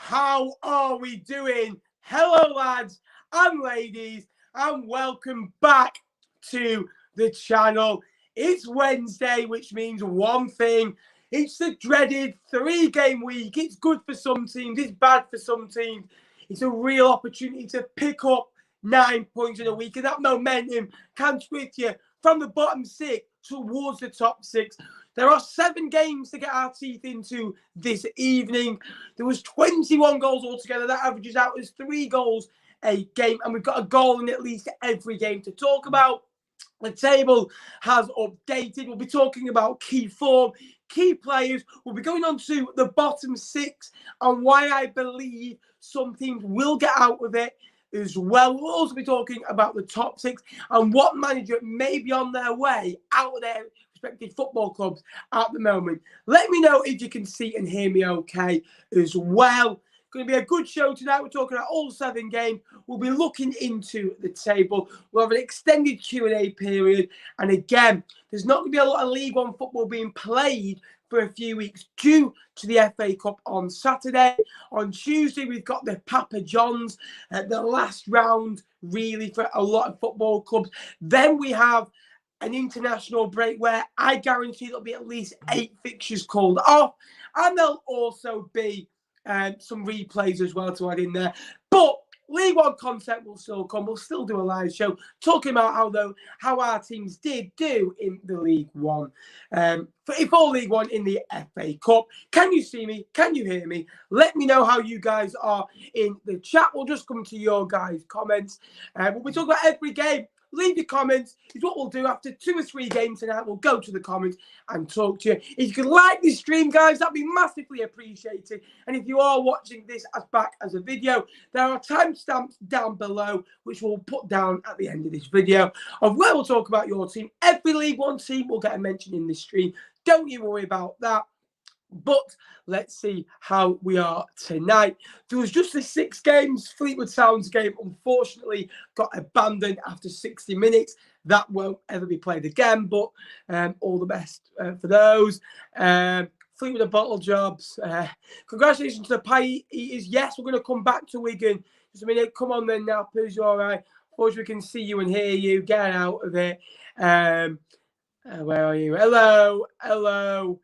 How are we doing? Hello, lads and ladies, and welcome back to the channel. It's Wednesday, which means one thing. It's the dreaded 3-game week. It's good for some teams. It's bad for some teams. It's a real opportunity to pick up 9 points in a week, and that momentum can switch you from the bottom 6 towards the top 6. There are 7 games to get our teeth into this evening. There was 21 goals altogether. That averages out as 3 goals a game, and we've got a goal in at least every game to talk about. The table has updated. We'll be talking about key form, key players. We'll be going on to the bottom 6 and why I believe some teams will get out of it as well. We'll also be talking about the top 6 and what manager may be on their way out of their respective football clubs at the moment. Let me know if you can see and hear me okay as well. Going to be a good show tonight. We're talking about all 7 games. We'll be looking into the table. We'll have an extended Q&A period. And again, there's not going to be a lot of League One football being played for a few weeks due to the FA Cup on Saturday. On Tuesday, we've got the Papa Johns, the last round, really, for a lot of football clubs. Then we have an international break where I guarantee there'll be at least 8 fixtures called off. And there'll also be some replays as well to add in there. But League One content will still come. We'll still do a live show talking about how our teams did do in the League One. For League One in the FA Cup. Can you see me? Can you hear me? Let me know how you guys are in the chat. We'll just come to your guys' comments. We'll be talking about every game. Leave your comments. It's what we'll do after 2 or 3 games tonight. We'll go to the comments and talk to you. If you could like this stream, guys, that'd be massively appreciated. And if you are watching this back as a video, there are timestamps down below, which we'll put down at the end of this video, of where we'll talk about your team. Every League One team will get a mention in this stream. Don't you worry about that. But let's see how we are tonight. There was just the 6 games. Fleetwood Town's game, unfortunately, got abandoned after 60 minutes. That won't ever be played again, but all the best for those. Fleetwood and Bottle Jobs. Congratulations to the Pie Eaters. Yes, we're going to come back to Wigan. Just a minute. Come on then, Nappers. You all right? Fortunately, we can see you and hear you. Get out of it. Where are you? Hello. Hello.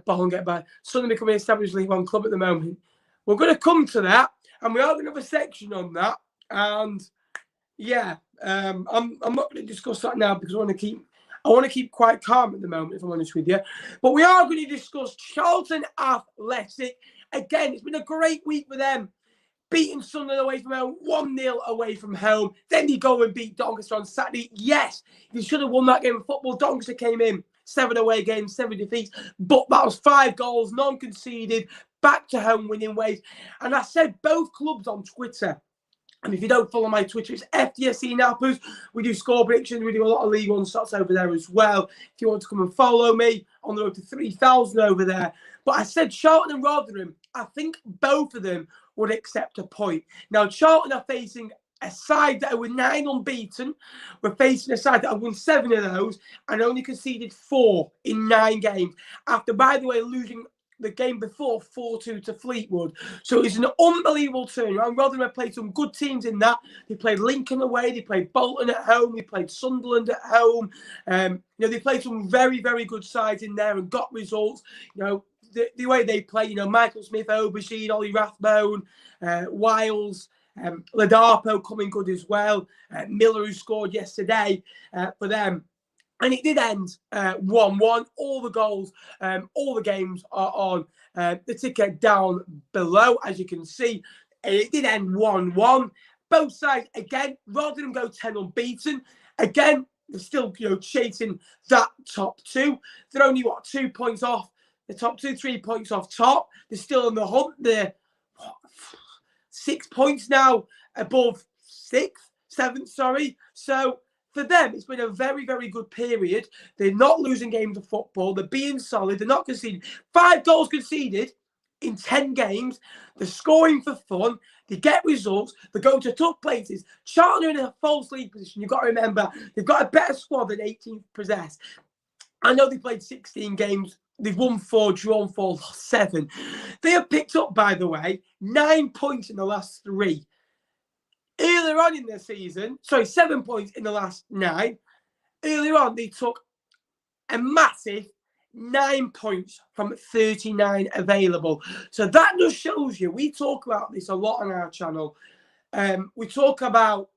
Ball get back. Sunderland becoming an established League One club at the moment. We're going to come to that, and we are going to have a section on that. And yeah, I'm not going to discuss that now because I want to keep quite calm at the moment, if I'm honest with you. But we are going to discuss Charlton Athletic. Again, it's been a great week for them. Beating Sunderland away from home, 1-0 away from home. Then you go and beat Doncaster on Saturday. Yes, you should have won that game of football. Doncaster came in 7 away games, 7 defeats, but that was 5 goals, none conceded, back to home winning ways. And I said both clubs on Twitter. And if you don't follow my Twitter, it's FDSC Nappers. We do score predictions. We do a lot of League One stats over there as well. If you want to come and follow me on the road to 3,000 over there. But I said Charlton and Rotherham, I think both of them would accept a point. Now, Charlton are facing a side that were 9 unbeaten. We're facing a side that have won 7 of those and only conceded 4 in 9 games. After, by the way, losing the game before 4-2 to Fleetwood. So it's an unbelievable turnaround. Rotherham have played some good teams in that. They played Lincoln away. They played Bolton at home. They played Sunderland at home. They played some very, very good sides in there and got results. The way they play, Michael Smith, Aubergine, Ollie Rathbone, Wiles, Ladapo coming good as well. Miller, who scored yesterday for them. And it did end 1-1. All the goals, all the games are on the ticket down below, as you can see. It did end 1-1. Both sides, again, Rotherham go 10 unbeaten. Again, they're still chasing that top 2. They're only, 2 points off the top 2, 3 points off top. They're still on the hunt. They're 6 points now above 7th, sorry. So for them, it's been a very, very good period. They're not losing games of football. They're being solid. They're not conceding. 5 goals conceded in 10 games. They're scoring for fun. They get results. They're going to tough places. Charlton are in a false league position. You've got to remember, they've got a better squad than 18th possess. I know they played 16 games They've won 4, drawn 4, lost 7. They have picked up, by the way, 9 points in the last 3. Earlier on in the season, 7 points in the last 9. Earlier on, they took a massive 9 points from 39 available. So that just shows you, we talk about this a lot on our channel. We talk about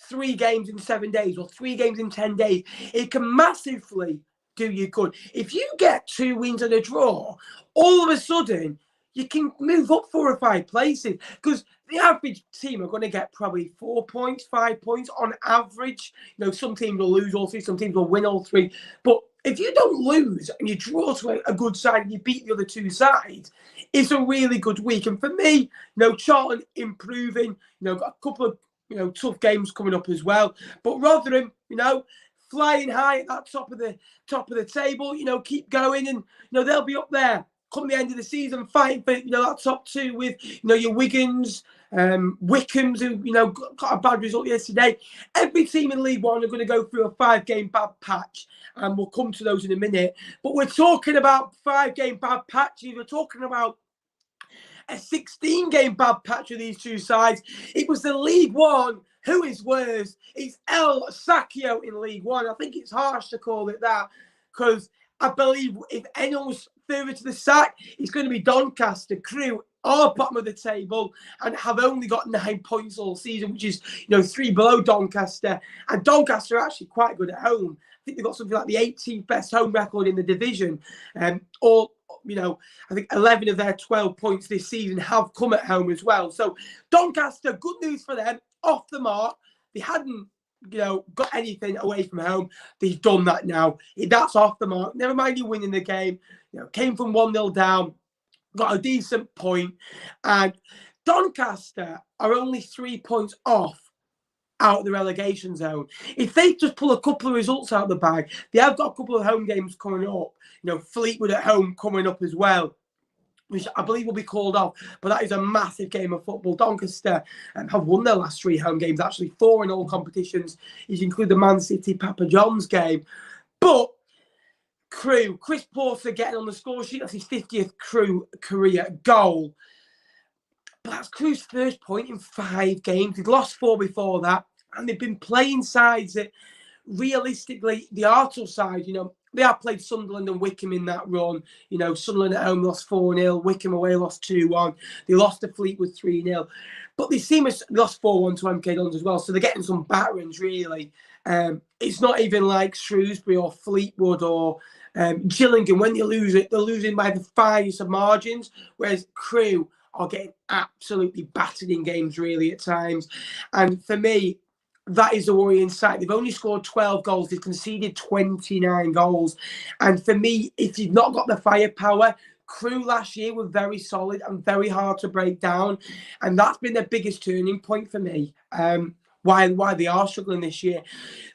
3 games in 7 days or 3 games in 10 days. It can massively do you good. If you get 2 wins and a draw, all of a sudden, you can move up 4 or 5 places, because the average team are going to get probably 4 points, 5 points on average. You know, some teams will lose all 3, some teams will win all 3. But if you don't lose and you draw to a good side and you beat the other 2 sides, it's a really good week. And for me, you know, Charlton improving, you know, got a couple of, you know, tough games coming up as well. But Rotherham, you know, flying high at that top of the table, you know, keep going, and you know they'll be up there come the end of the season, fighting for, you know, that top 2 with, you know, your Wigans, Wycombes, who, you know, got a bad result yesterday. Every team in League One are going to go through a 5-game bad patch, and we'll come to those in a minute. But we're talking about 5-game bad patches. We're talking about a 16-game bad patch of these 2 sides. It was the League One. Who is worse? It's El Sacchio in League One. I think it's harsh to call it that, because I believe if anyone was further to the sack, it's going to be Doncaster. Crewe are bottom of the table and have only got 9 points all season, which is, you know, 3 below Doncaster. And Doncaster are actually quite good at home. I think they've got something like the 18th best home record in the division. Or, you know, I think 11 of their 12 points this season have come at home as well. So Doncaster, good news for them, off the mark. They hadn't, you know, got anything away from home. They've done that now. That's off the mark. Never mind you winning the game. You know, came from 1-0 down, got a decent point. And Doncaster are only 3 points off out of the relegation zone. If they just pull a couple of results out of the bag, they have got a couple of home games coming up. You know, Fleetwood at home coming up as well, which I believe will be called off. But that is a massive game of football. Doncaster have won their last 3 home games, actually 4 in all competitions, if you include the Man City Papa John's game. But Crewe, Chris Porter getting on the score sheet. That's his 50th Crewe career goal. But that's Crewe's first point in 5 games. They'd lost 4 before that. And they've been playing sides that, realistically, the Arsenal side, you know, they have played Sunderland and Wycombe in that run. You know, Sunderland at home lost 4-0. Wycombe away lost 2-1. They lost to Fleetwood 3-0. But they seem to lost 4-1 to MK Dons as well. So they're getting some batterings, really. It's not even like Shrewsbury or Fleetwood or Gillingham. When they lose it, they're losing by the finest of margins. Whereas Crewe are getting absolutely battered in games, really, at times. And for me, that is the worrying sight. They've only scored 12 goals. They've conceded 29 goals. And for me, if you've not got the firepower, Crewe last year were very solid and very hard to break down. And that's been the biggest turning point for me. Why they are struggling this year.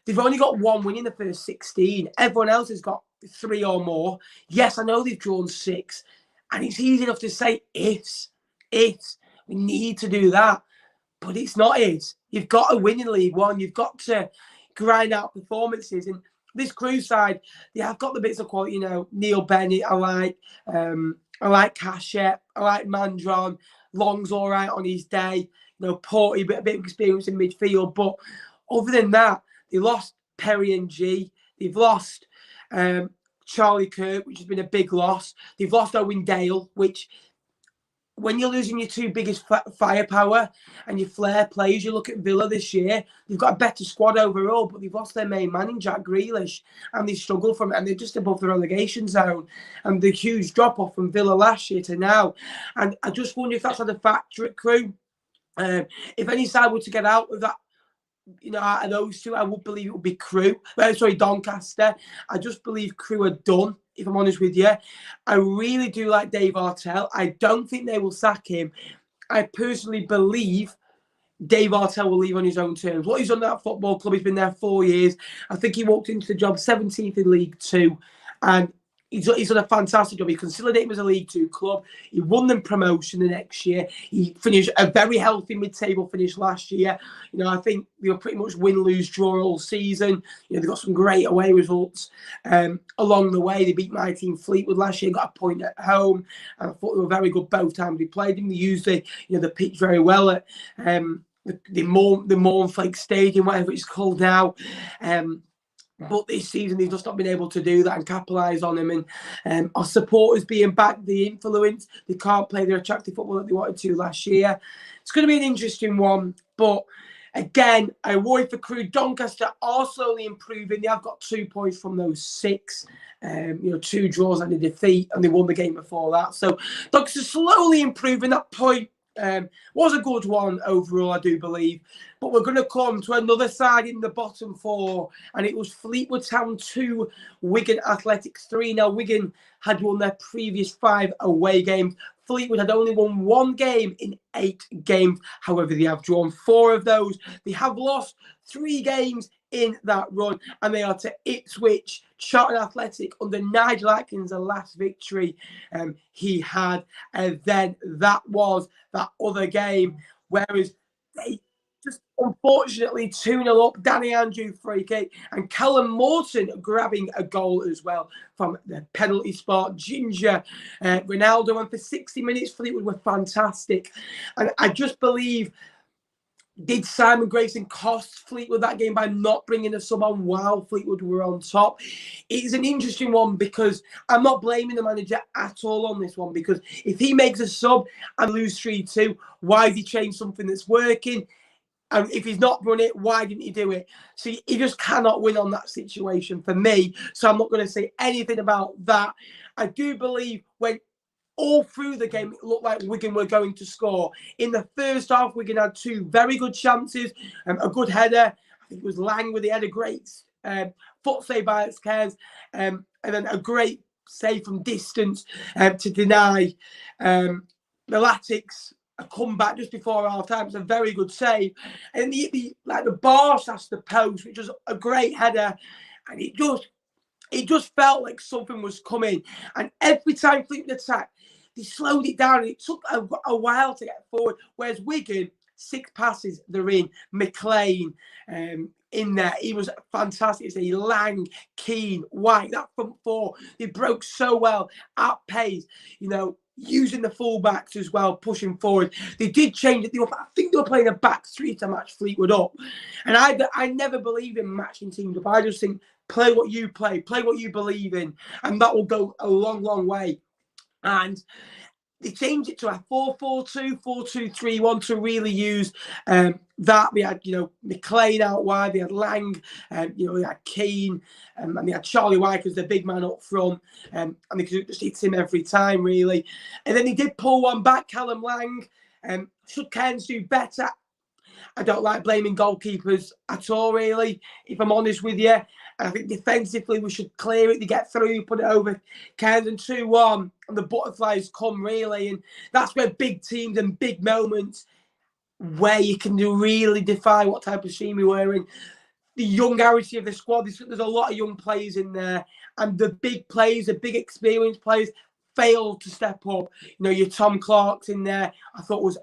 They've only got 1 win in the first 16. Everyone else has got 3 or more. Yes, I know they've drawn 6. And it's easy enough to say ifs. We need to do that. But it's not it. You've got to win in League One. You've got to grind out performances. And this Crewe side, they have got the bits of quality. You know, Neil Bennett, I like Cachette, I like Mandron. Long's all right on his day. You know, Porty, a bit of experience in midfield. But other than that, they lost Perry and G. They've lost Charlie Kirk, which has been a big loss. They've lost Owen Dale, which, when you're losing your 2 biggest firepower and your flair players, you look at Villa this year, they've got a better squad overall, but they've lost their main man in Jack Grealish, and they struggle from it, and they're just above the relegation zone. And the huge drop-off from Villa last year to now. And I just wonder if that's had a factor at Crewe. If any side were to get out of that, you know, out of those 2, I would believe it would be Doncaster. I just believe Crewe are done, if I'm honest with you. I really do like Dave Artell. I don't think they will sack him. I personally believe Dave Artell will leave on his own terms. What he's done at that football club, he's been there 4 years. I think he walked into the job 17th in League Two. And He's done a fantastic job. He consolidated him as a League Two club. He won them promotion the next year. He finished a very healthy mid-table finish last year. I think they were pretty much win, lose, draw all season. They got some great away results along the way. They beat my team Fleetwood last year, got a point at home. And I thought they were very good both times they played him. They used the pitch very well at the Morecambe Stadium, whatever it's called now. But this season, they've just not been able to do that and capitalise on him. And our supporters being back, the influence, they can't play their attractive football that they wanted to last year. It's going to be an interesting one. But again, I worry for Crewe. Doncaster are slowly improving. They have got 2 points from those 6. 2 draws and a defeat, and they won the game before that. So Doncaster slowly improving. That point was a good one overall, I do believe. But we're going to come to another side in the bottom 4, and it was Fleetwood Town 2, Wigan Athletics 3. Now, Wigan had won their previous 5 away games. Fleetwood had only won 1 game in 8 games. However, they have drawn 4 of those. They have lost 3 games in that run, and they are to Ipswich. Charlton Athletic under Nigel Atkins, the last victory he had, and then that was that other game, whereas they just unfortunately 2-0 up. Danny Andrew free kick, and Callum Morton grabbing a goal as well from the penalty spot. Ginger Ronaldo, and for 60 minutes Fleetwood were fantastic, and I just believe, did Simon Grayson cost Fleetwood that game by not bringing a sub on while Fleetwood were on top? It's an interesting one, because I'm not blaming the manager at all on this one, because if he makes a sub and lose 3-2, why did he change something that's working? And if he's not run it, why didn't he do it? So he just cannot win on that situation for me. So I'm not going to say anything about that. I do believe when all through the game, it looked like Wigan were going to score. In the first half, Wigan had 2 very good chances. A good header. I think it was Lang with the header. Great foot save by Cairns. And then a great save from distance to deny the Latics a comeback just before half time. It's a very good save. And the bar slash the post, which was a great header. And it just felt like something was coming. And every time Fleetwood attacked, they slowed it down. And it took a while to get forward. Whereas Wigan, 6 passes, they're in. McLean in there. He was fantastic. It's a Lang, Keane, White, that front 4. They broke so well at pace. Using the fullbacks as well, pushing forward. They did change it. I think they were playing a back 3 to match Fleetwood up. And I never believe in matching teams up. I just think play what you play what you believe in, and that will go a long, long way. And they changed it to a 4-4-2, 4-2-3-1 to really use that. We had, McLean out wide. They had Lang, they had Keane, and they had Charlie White as the big man up front. And they could just hit him every time, really. And then he did pull one back, Callum Lang. Should Cairns do better? I don't like blaming goalkeepers at all, really, if I'm honest with you. And I think defensively we should clear it. They get through, put it over Cairns, and 2-1, and the butterflies come, really. And that's where big teams and big moments, where you can really define what type of team you're wearing. The youngarity of the squad, there's a lot of young players in there. And the big players, the big experienced players, failed to step up. Your Tom Clark's in there, I thought was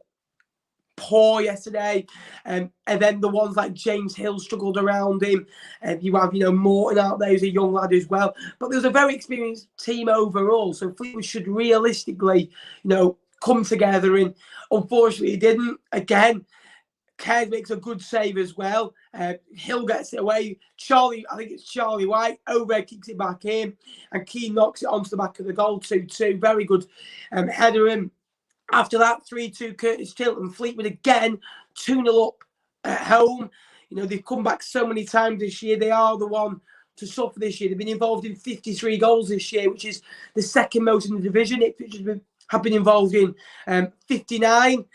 poor yesterday, and then the ones like James Hill struggled around him, and you have Morton out there, who's a young lad as well. But there's a very experienced team overall, so Fleetwood should realistically come together, and unfortunately it didn't. Again, Cairns makes a good save as well. Hill gets it away. I think it's Charlie White, overhead kicks it back in, and Keane knocks it onto the back of the goal. 2-2, very good header in. After that, 3-2 Curtis Tilton. Fleetwood again, 2-0 up at home. They've come back so many times this year. They are the one to suffer this year. They've been involved in 53 goals this year, which is the second most in the division. Ipswich have been involved in 59.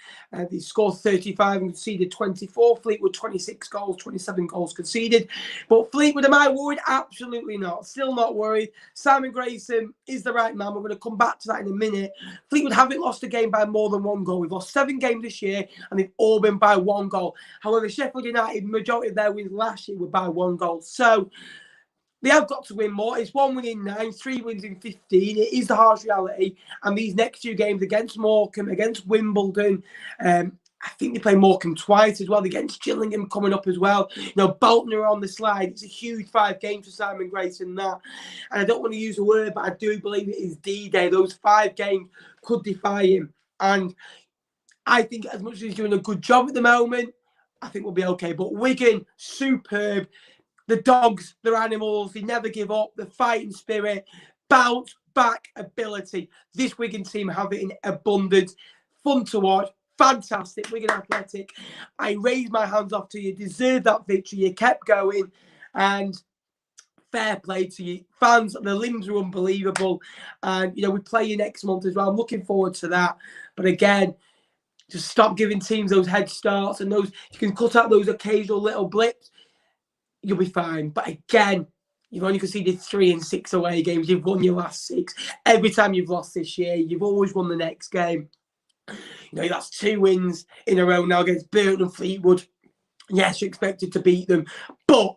They scored 35 and conceded 24. Fleetwood, 26 goals, 27 goals conceded. But Fleetwood, am I worried? Absolutely not. Still not worried. Simon Grayson is the right man. We're going to come back to that in a minute. Fleetwood haven't lost a game by more than 1 goal. We've lost 7 games this year, and they've all been by 1 goal. However, Sheffield United, majority of their wins last year were by 1 goal. So they have got to win more. It's 1 win in 9, 3 wins in 15. It is the harsh reality. And these next 2 games against Morecambe, against Wimbledon, I think they play Morecambe twice as well. They're against Cheltenham coming up as well. Bolton are on the slide. It's a huge 5 games for Simon Grayson, that. And I don't want to use the word, but I do believe it is D-Day. Those 5 games could defy him. And I think as much as he's doing a good job at the moment, I think we'll be okay. But Wigan, superb. The dogs, they're animals. They never give up. The fighting spirit, bounce back ability. This Wigan team have it in abundance. Fun to watch. Fantastic. Wigan Athletic. I raise my hands off to you. Deserve that victory. You kept going. And fair play to you. Fans, the limbs are unbelievable. And, we play you next month as well. I'm looking forward to that. But again, just stop giving teams those head starts and those. You can cut out those occasional little blips. You'll be fine. But again, you've only conceded 3 in 6 away games. You've won your last 6. Every time you've lost this year, you've always won the next game. That's 2 wins in a row now against Burton and Fleetwood. Yes, you're expected to beat them, but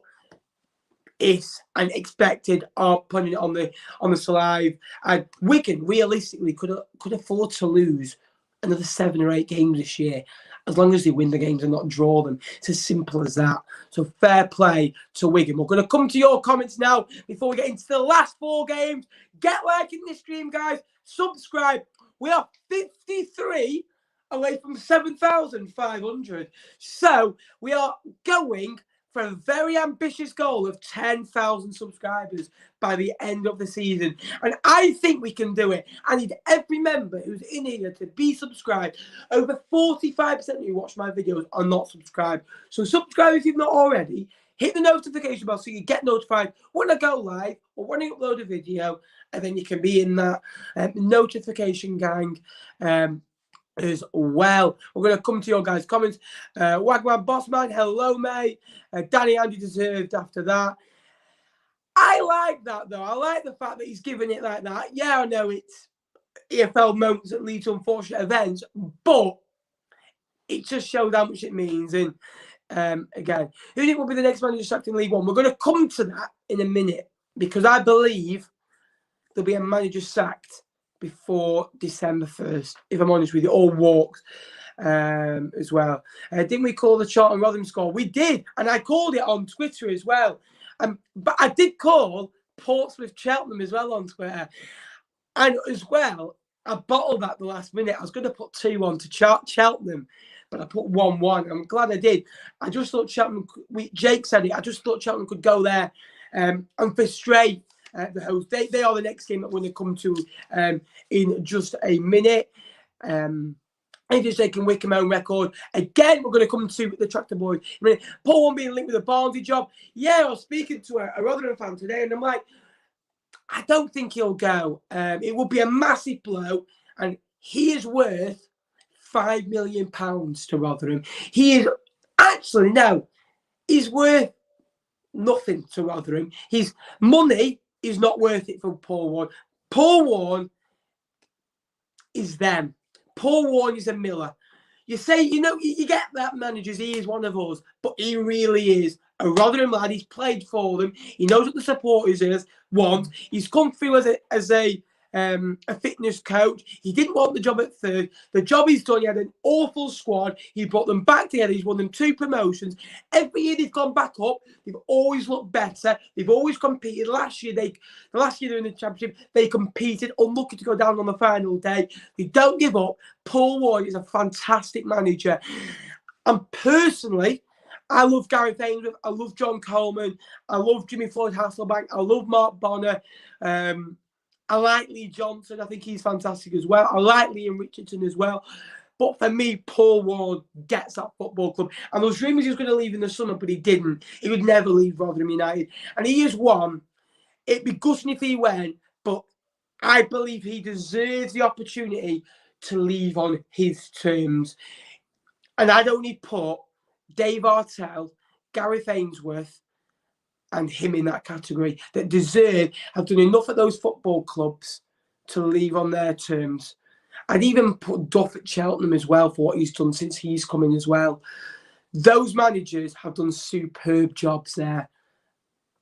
it's unexpected are putting it on the slide. And Wigan realistically could afford to lose another 7 or 8 games this year, as long as they win the games and not draw them. It's as simple as that. So fair play to Wigan. We're going to come to your comments now before we get into the last 4 games. Get liking this stream, guys. Subscribe. We are 53 away from 7,500. So we are going for a very ambitious goal of 10,000 subscribers by the end of the season. And I think we can do it. I need every member who's in here to be subscribed. Over 45% of you who watch my videos are not subscribed. So subscribe if you've not already. Hit the notification bell so you get notified when I go live or when I upload a video. And then you can be in that notification gang as well. We're going to come to your guys' comments. Wagman Bossman, hello, mate. Danny Andy deserved after that. I like that, though. I like the fact that he's giving it like that. Yeah, I know it's EFL moments that lead to unfortunate events, but it just shows how much it means. And again, who do you think will be the next manager sacked in League One? We're going to come to that in a minute because I believe there'll be a manager sacked before December 1st, if I'm honest with you, or walks as well. Didn't we call the Charlton Rotherham score? We did, and I called it on Twitter as well. But I did call Portsmouth Cheltenham as well on Twitter. And as well, I bottled that the last minute. I was going to put 2-1 to Cheltenham, but I put 1-1. I'm glad I did. I just thought Cheltenham, Jake said it, I just thought Cheltenham could go there and frustrate the host. They are the next game that we're going to come to in just a minute. And just taking Wycombe own record. Again, we're going to come to the Tractor Boys. Paul Warne being linked with a Barnsley job. Yeah, I was speaking to a Rotherham fan today, and I'm like, I don't think he'll go. It would be a massive blow, and he is worth £5 million to Rotherham. He is actually, no, he's worth nothing to Rotherham. His money is not worth it for Paul Warne. Paul Warne is them. Paul Warne is a Miller. You say, you get that managers, he is one of us, but he really is a Rotherham lad. He's played for them. He knows what the supporters want. He's come through as a fitness coach. He didn't want the job at third. The job he's done, he had an awful squad. He brought them back together. He's won them 2 promotions. Every year they've gone back up. They've always looked better. They've always competed. The last year they're in the championship, they competed. Unlucky to go down on the final day. They don't give up. Paul Warne is a fantastic manager. And personally, I love Gareth Ainsworth. I love John Coleman. I love Jimmy Floyd Hasselbank. I love Mark Bonner. I like Lee Johnson. I think he's fantastic as well. I like Liam Richardson as well. But for me, Paul Warne gets that football club. And those rumours he was going to leave in the summer, but he didn't. He would never leave Rotherham United. And he is one. It'd be gutting if he went, but I believe he deserves the opportunity to leave on his terms. And I'd only put Dave Artell, Gareth Ainsworth, and him in that category that have done enough at those football clubs to leave on their terms. I'd even put Duff at Cheltenham as well for what he's done since he's come in as well. Those managers have done superb jobs there.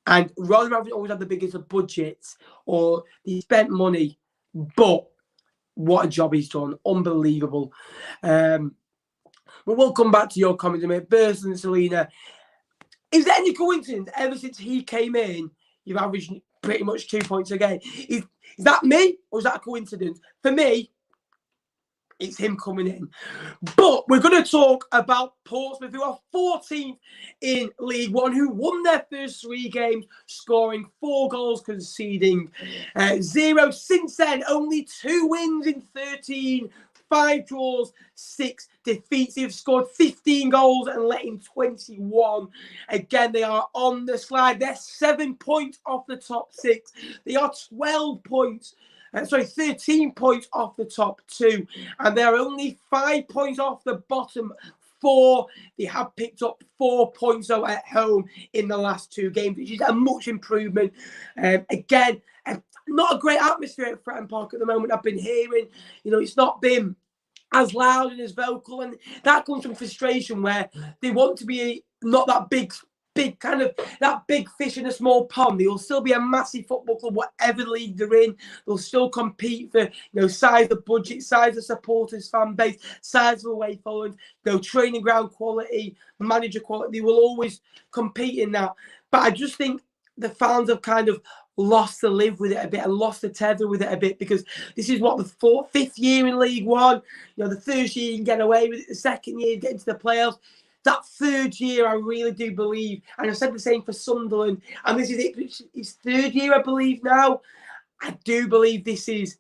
And Rotherham haven't always had the biggest of budgets or they spent money, but what a job he's done. Unbelievable. But we'll come back to your comments, mate. Burst and Selena. Is there any coincidence ever since he came in, you've averaged pretty much 2 points a game? Is that me or is that a coincidence? For me, it's him coming in. But we're going to talk about Portsmouth, who are 14th in League One, who won their first 3 games, scoring 4 goals, conceding 0. Since then, only 2 wins in 13, 5 draws, 6 defeats. They've scored 15 goals and let in 21. Again, they are on the slide. They're 7 points off the top 6. They are 12 points. 13 points off the top 2, and they're only 5 points off the bottom 4. They have picked up 4 points though at home in the last 2 games, which is a much improvement. Again, not a great atmosphere at Fratton Park at the moment. I've been hearing, it's not been as loud and as vocal, and that comes from frustration where they want to be not that big kind of that big fish in a small pond. They'll still be a massive football club, whatever league they're in. They'll still compete for size of budget, size of supporters, fan base, size of away following, training ground quality, manager quality. They will always compete in that. But I just think the fans have kind of lost the live with it a bit and lost the tether with it a bit, because this is what, the 5th year in League One. The first year you can get away with it, the second year you get into the playoffs. That 3rd year, I really do believe, and I've said the same for Sunderland, and this is his 3rd year, I believe now. I do believe that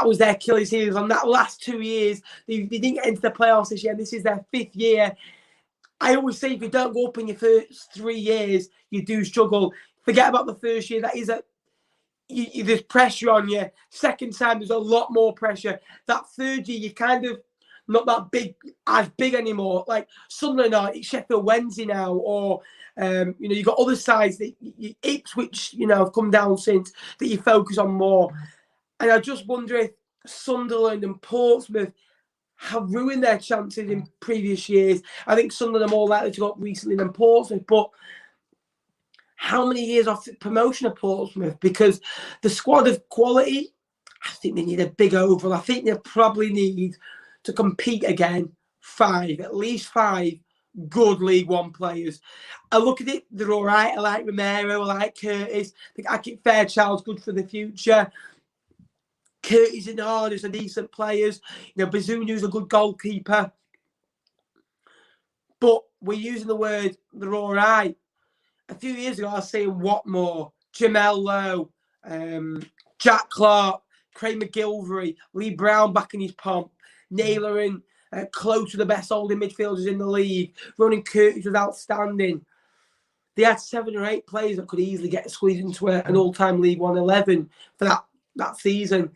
was their Achilles heels. On that last 2 years, they didn't get into the playoffs this year, and this is their 5th year. I always say if you don't go up in your first 3 years, you do struggle. Forget about the first year. That is there's pressure on you. Second time, there's a lot more pressure. That 3rd year, you kind of not that big anymore. Like Sunderland are Sheffield Wednesday now, or you got other sides that Ipswich, have come down since, that you focus on more. And I just wonder if Sunderland and Portsmouth have ruined their chances in previous years. I think Sunderland are more likely to go up recently than Portsmouth, but how many years off promotion of Portsmouth? Because the squad of quality, I think they need a big overhaul. I think they probably need to compete again, at least 5 good League One players. I look at it, they're all right. I like Romero, I like Curtis. I think Fairchild's good for the future. Curtis and Harness are decent players. Bazuniu's a good goalkeeper. But we're using the word, they're all right. A few years ago, I was saying Watmore, Jamel Lowe, Jack Clark, Craig McGilvery, Lee Brown back in his pomp, Naylor and close to the best holding midfielders in the league. Ronan Curtis was outstanding. They had 7 or 8 players that could easily get squeezed into an all-time League One 11 for that season.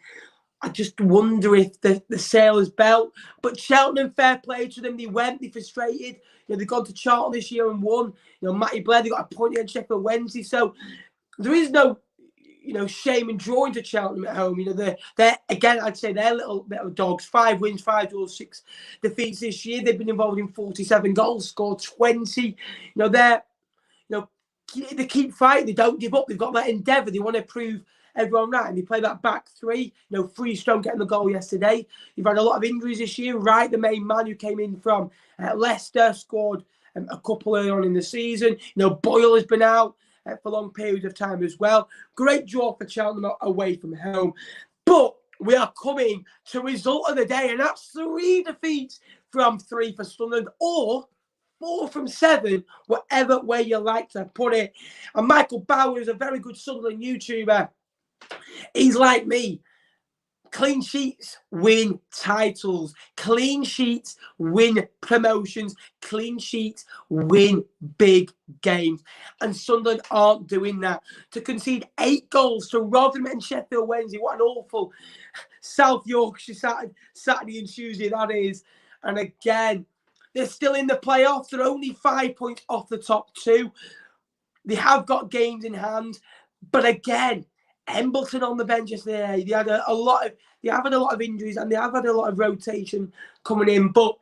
I just wonder if the sailors belt. But Cheltenham, fair play to them. They frustrated. They've gone to Charlton this year and won. Matty Blair, they got a point against Sheffield Wednesday. So there is no shame in drawing to Cheltenham at home. They're again, I'd say they're a little bit of dogs. 5 wins, 5 draws, 6 defeats this year. They've been involved in 47 goals, scored 20. They keep fighting. They don't give up. They've got that endeavour. They want to prove everyone right. And they play that back 3. Freestone getting the goal yesterday. You've had a lot of injuries this year. Wright, the main man who came in from Leicester, scored a couple early on in the season. Boyle has been out for long periods of time as well. Great draw for Cheltenham away from home. But we are coming to result of the day, and that's 3 defeats from 3 for Sunderland, or 4 from 7, whatever way you like to put it. And Michael Bauer is a very good Sunderland YouTuber. He's like me. Clean sheets win titles. Clean sheets win promotions. Clean sheets win big games. And Sunderland aren't doing that. To concede 8 goals to Rotherham and Sheffield Wednesday, what an awful South Yorkshire Saturday and Tuesday that is. And again, they're still in the playoffs. They're only 5 points off the top 2. They have got games in hand. But again, Embleton on the bench yesterday. They have had a lot of injuries, and they have had a lot of rotation coming in. But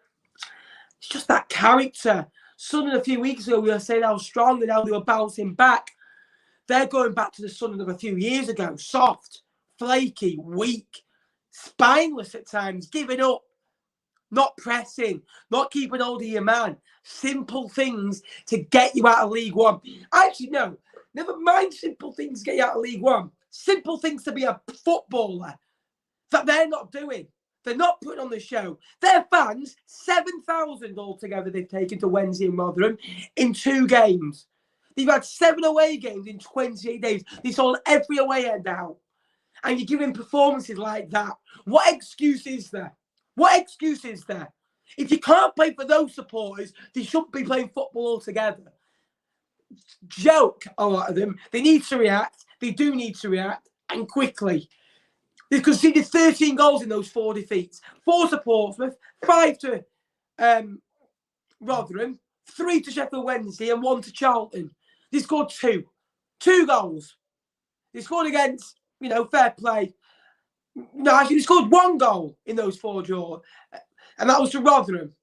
it's just that character. Sunderland a few weeks ago, we were saying how strong and how they were bouncing back. They're going back to the Sunderland of a few years ago. Soft, flaky, weak, spineless at times, giving up, not pressing, not keeping hold of your man. Simple things to get you out of League One. Actually, no, never mind simple things to get you out of League One. Simple things to be a footballer that they're not doing. They're not putting on the show. Their fans, 7,000 altogether they've taken to Wednesday and Rotherham in 2 games. They've had 7 away games in 28 days. They sold every away end out. And you're giving performances like that. What excuse is there? What excuse is there? If you can't play for those supporters, they shouldn't be playing football altogether. Joke, a lot of them. They need to react. They do need to react, and quickly. They've conceded 13 goals in those 4 defeats. 4 to Portsmouth, 5 to Rotherham, 3 to Sheffield Wednesday, and 1 to Charlton. They scored 2 goals. They scored against, fair play. No, actually, they scored 1 goal in those 4 draws, and that was to Rotherham.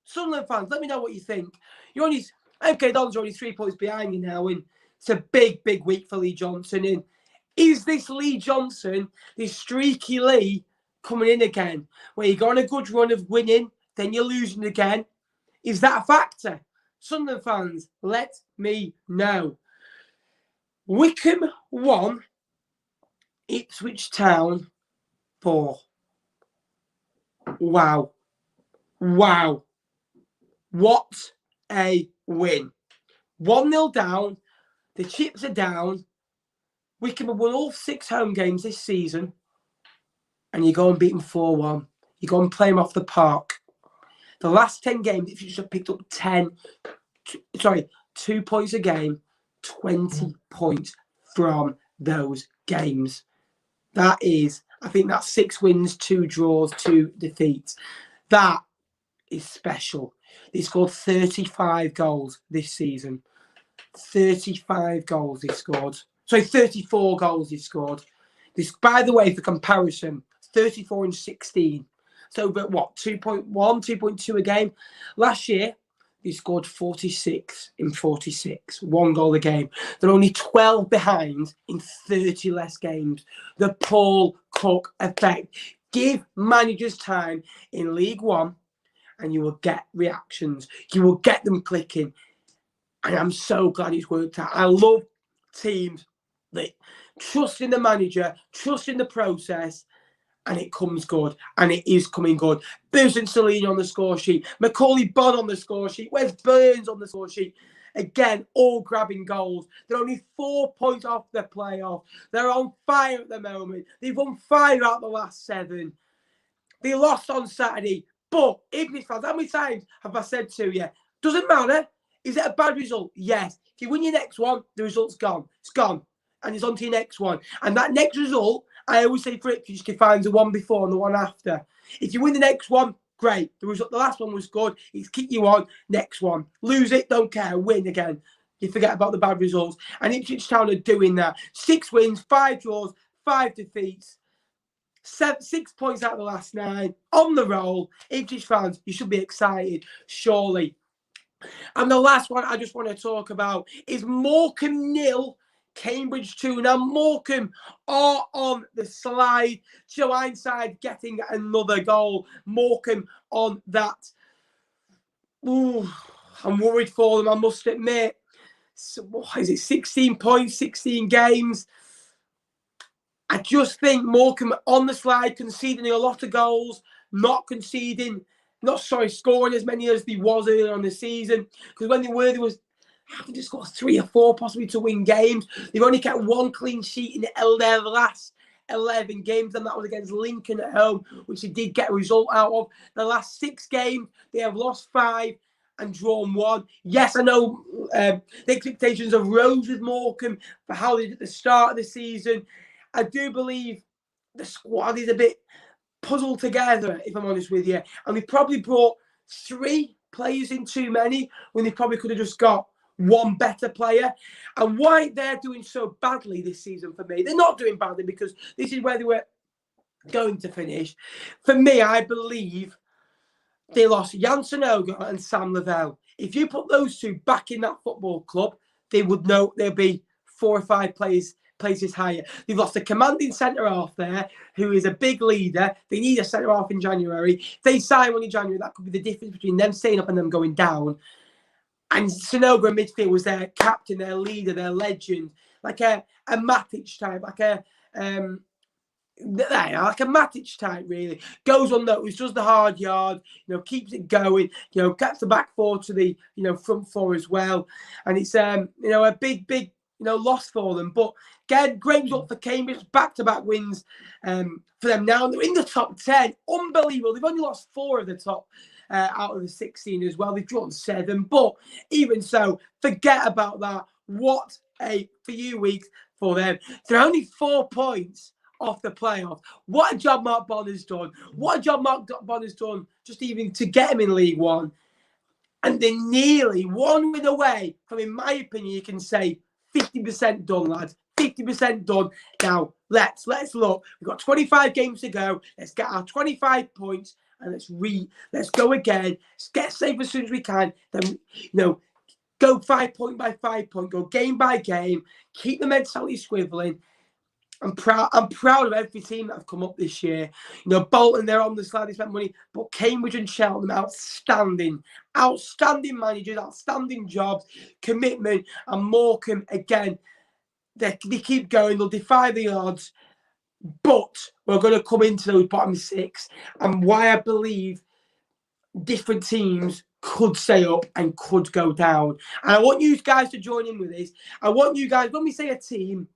Sunderland fans, let me know what you think. Don's only 3 points behind you now, and it's a big, big week for Lee Johnson. And is this Lee Johnson, this streaky Lee, coming in again? Where you go on a good run of winning, then you're losing again. Is that a factor? Sunderland fans, let me know. Wycombe 1, Ipswich Town 4. Wow. What a win. 1-0 down. The chips are down. Wycombe have won all 6 home games this season. And you go and beat them 4-1. You go and play them off the park. The last 10 games, if you just have picked up 2 points a game, 20 points from those games. That is, I think that's 6 wins, 2 draws, 2 defeats. That is special. They scored 35 goals this season. 35 goals they scored. 34 goals they scored. This, by the way, for comparison, 34 and 16. So, but what, 2.1, 2.2 a game? Last year, they scored 46 in 46, 1 goal a game. They're only 12 behind in 30 less games. The Paul Cook effect. Give managers time in League One and you will get reactions. You will get them clicking. And I'm so glad it's worked out. I love teams that trust in the manager, trust in the process, and it comes good. And it is coming good. Burns and Celine on the score sheet. Macaulay Bonne on the score sheet. Where's Burns on the score sheet? Again, all grabbing goals. They're only 4 points off the playoff. They're on fire at the moment. They've won 5 out of the last 7. They lost on Saturday. But, Ipswich fans, how many times have I said to you, doesn't matter. Is it a bad result? Yes. If you win your next one, the result's gone. It's gone. And it's on to your next one. And that next result, I always say for Ipswich, you find the one before and the one after. If you win the next one, great. The last one was good. It's keep you on. Next one. Lose it, don't care. Win again. You forget about the bad results. And Ipswich Town are doing that. 6 wins, 5 draws, 5 defeats. 6 points out of the last 9. On the roll. Ipswich fans, you should be excited. Surely. And the last one I just want to talk about is Morecambe 0, Cambridge 2. Now, Morecambe are on the slide. Joe Ironside getting another goal. Morecambe on that. Ooh, I'm worried for them, I must admit. So, what is it, 16 points, 16 games? I just think Morecambe on the slide, conceding a lot of goals, scoring as many as they was earlier on the season. Because when they was having to score 3 or 4 possibly to win games. They've only kept 1 clean sheet in their last 11 games, and that was against Lincoln at home, which they did get a result out of. The last 6 games, they have lost 5 and drawn 1. Yes, I know the expectations have rose with Morecambe for how they did at the start of the season. I do believe the squad is a bit puzzled together, if I'm honest with you. And we probably brought 3 players in too many when they probably could have just got 1 better player. And why they're doing so badly this season for me, they're not doing badly because this is where they were going to finish. For me, I believe they lost Jan Sonoga and Sam Lavelle. If you put those two back in that football club, they would know there'd be 4 or 5 places higher. They've lost a commanding centre-half there who is a big leader. They need a centre-half in January. If they sign one in January, that could be the difference between them staying up and them going down. And Sonoga in midfield was their captain, their leader, their legend, like a Matic type, like a Matic type, really. Goes unnoticed, does the hard yard, keeps it going, gets the back four to the, front four as well. And it's, a big, loss for them. But again, great result for Cambridge, back-to-back wins for them now. They're in the top 10. Unbelievable. They've only lost 4 of the top out of the 16 as well. They've drawn 7. But even so, forget about that. What a few weeks for them. They're only 4 points off the playoff. What a job Mark Bonner's done. What a job Mark Bonner's done just even to get him in League One. And they're nearly 1 win away from, in my opinion, you can say 50% done, lads. 50% done. Now, let's look. We've got 25 games to go. Let's get our 25 points and let's go again. Let's get safe as soon as we can. Then, go 5 point by 5 point, go game by game, keep the mentality swiveling. I'm proud of every team that have come up this year. Bolton, they're on the slide, they spent money, but Cambridge and Cheltenham, outstanding managers, outstanding jobs, commitment, and Morecambe, again, they keep going, they'll defy the odds, but we're going to come into those bottom 6, and why I believe different teams could stay up and could go down. And I want you guys to join in with this. I want you guys, when we say a team,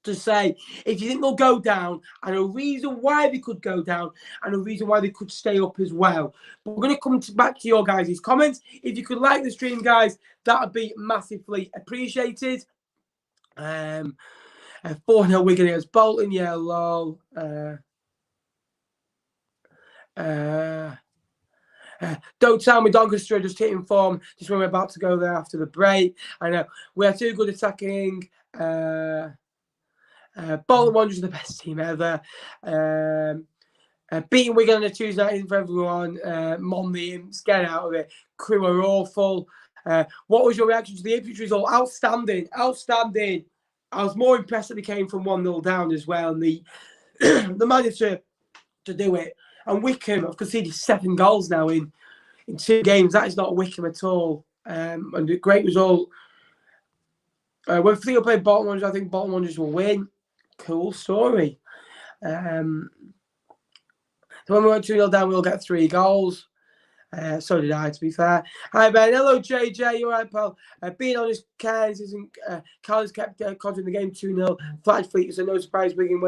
to say if you think they'll go down and a reason why they could go down and a reason why they could stay up as well. But we're going to come back to your guys' comments. If you could like the stream, guys, that would be massively appreciated. 4-0 Wigan against Bolton, yeah, lol. Don't tell me Doncaster just hitting form just when we're about to go there after the break. I know we are too good attacking. Bolton Wanderers are the best team ever. Beating Wigan on a Tuesday night for everyone. Mon the Imps, get out of it. Crewe are awful. What was your reaction to the Ipswich result? Outstanding. I was more impressed that they came from 1-0 down as well. And the manager to do it. And Wycombe have conceded 7 goals now in 2 games. That is not Wycombe at all. And a great result. When Fleetwood play Bolton Wanderers, I think Bolton Wanderers will win. Cool story. So when we went 2-0 down, we'll get 3 goals. So did I, to be fair. Hi, Ben. Hello, JJ. You all right, pal? Being honest, Cairns kept controlling the game 2-0. Flash Fleet, so no surprise Wigan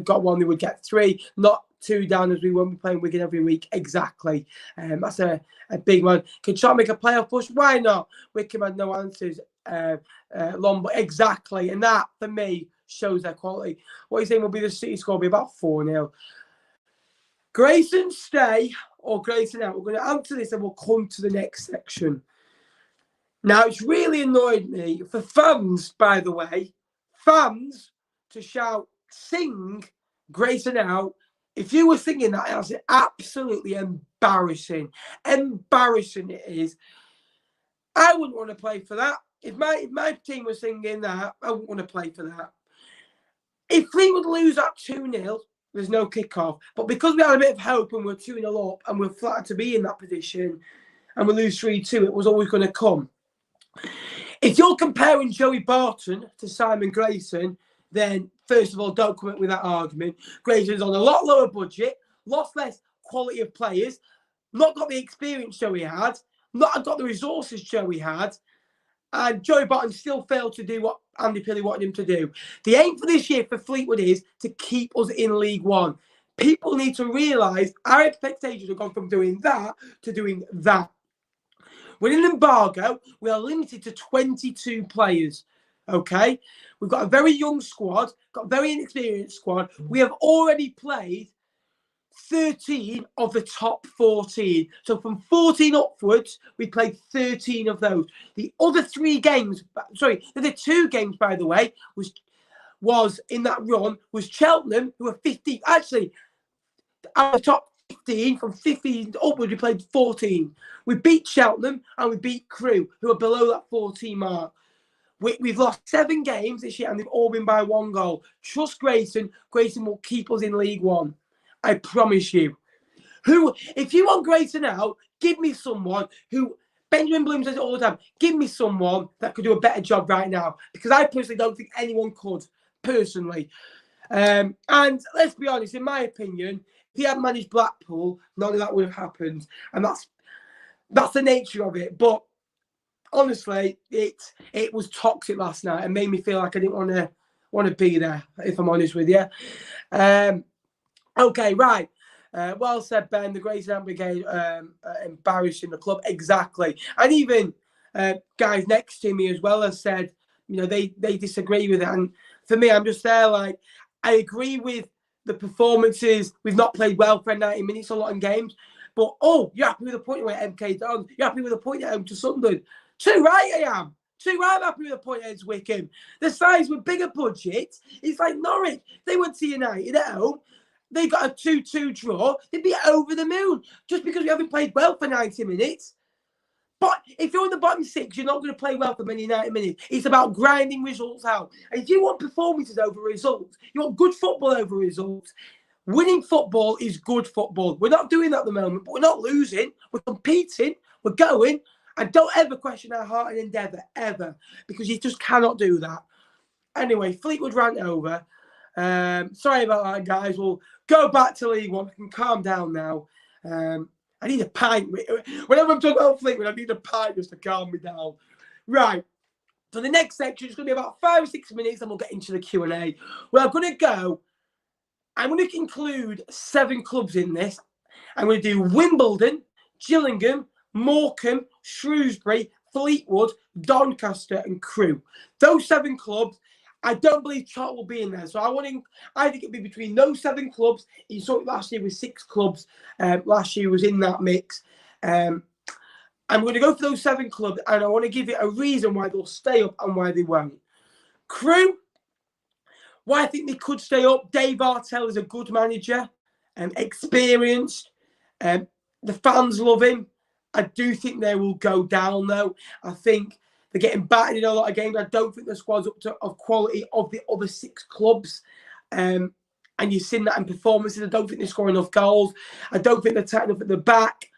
got 1, they would get 3. Not 2 down as we won't be playing Wigan every week. Exactly. That's a big one. Can Charlton make a playoff push? Why not? Wycombe had no answers. Long, exactly. And that, for me, shows their quality. What you saying will be the City score? Will be about 4-0. Grayson stay or Grayson out? We're going to answer this and we'll come to the next section. Now, it's really annoyed me for fans, by the way, to shout, sing Grayson out. If you were thinking that, that's absolutely embarrassing. Embarrassing it is. I wouldn't want to play for that. If my team was singing that, I wouldn't want to play for that. If Fleetwood lose at 2-0, there's no kick-off. But because we had a bit of hope and we're 2-0 up and we're flattered to be in that position and we lose 3-2, it was always going to come. If you're comparing Joey Barton to Simon Grayson, then first of all, don't come up with that argument. Grayson's on a lot lower budget, lots less quality of players, not got the experience Joey had, not got the resources Joey had, and Joey Barton still failed to do what Andy Pilley wanted him to do. The aim for this year for Fleetwood is to keep us in League One. People need to realise our expectations have gone from doing that to doing that. With an embargo, we are limited to 22 players. Okay? We've got a very young squad, got a very inexperienced squad. We have already played 13 of the top 14. So from 14 upwards, we played 13 of those. The other 3 games, the other 2 games, by the way, was in that run, was Cheltenham, who were 15. Actually, out of the top 15, from 15 upwards, we played 14. We beat Cheltenham and we beat Crewe, who are below that 14 mark. We've lost 7 games this year and they've all been by 1 goal. Trust Grayson. Grayson will keep us in League One. I promise you. If you want Grayson out, give me someone who, Benjamin Bloom says it all the time, give me someone that could do a better job right now. Because I personally don't think anyone could, personally. And let's be honest, in my opinion, if he had managed Blackpool, none of that would have happened. And that's the nature of it. But honestly, it was toxic last night and made me feel like I didn't want to be there, if I'm honest with you. Okay, right. Well said, Ben. The Grayson Brigade embarrassing the club. Exactly. And even guys next to me as well have said, they disagree with it. And for me, I'm just there like, I agree with the performances. We've not played well for 90 minutes a lot in games. But, you're happy with the point away at MK Dons. You're happy with the point at home to Sunderland. Too right I am. Too right I'm happy with the point against Wycombe. The sides with bigger budgets. It's like Norwich. They went to United at home. They got a 2-2 draw. They'd be over the moon. Just because we haven't played well for 90 minutes. But if you're in the bottom 6, you're not going to play well for many 90 minutes. It's about grinding results out. And if you want performances over results, you want good football over results, winning football is good football. We're not doing that at the moment, but we're not losing. We're competing. We're going. And don't ever question our heart and endeavour, ever. Because you just cannot do that. Anyway, Fleetwood ran over. Sorry about that, guys. We'll go back to League One. I can calm down now. I need a pint. Whenever I'm talking about Fleetwood, I need a pint just to calm me down. Right. So the next section is going to be about 5 or 6 minutes, and we'll get into the Q&A. Well, I'm going to include 7 clubs in this. I'm going to do Wimbledon, Gillingham, Morecambe, Shrewsbury, Fleetwood, Doncaster, and Crewe. Those 7 clubs. I don't believe Charlton will be in there. So I think it'll be between those 7 clubs. You saw it last year with 6 clubs. Last year was in that mix. I'm going to go for those 7 clubs, and I want to give you a reason why they'll stay up and why they won't. Crewe, why I think they could stay up. Dave Artell is a good manager and experienced. The fans love him. I do think they will go down, though. I think they're getting battered in a lot of games. I don't think the squad's up to of quality of the other 6 clubs. And you've seen that in performances. I don't think they score enough goals. I don't think they're tight enough at the back.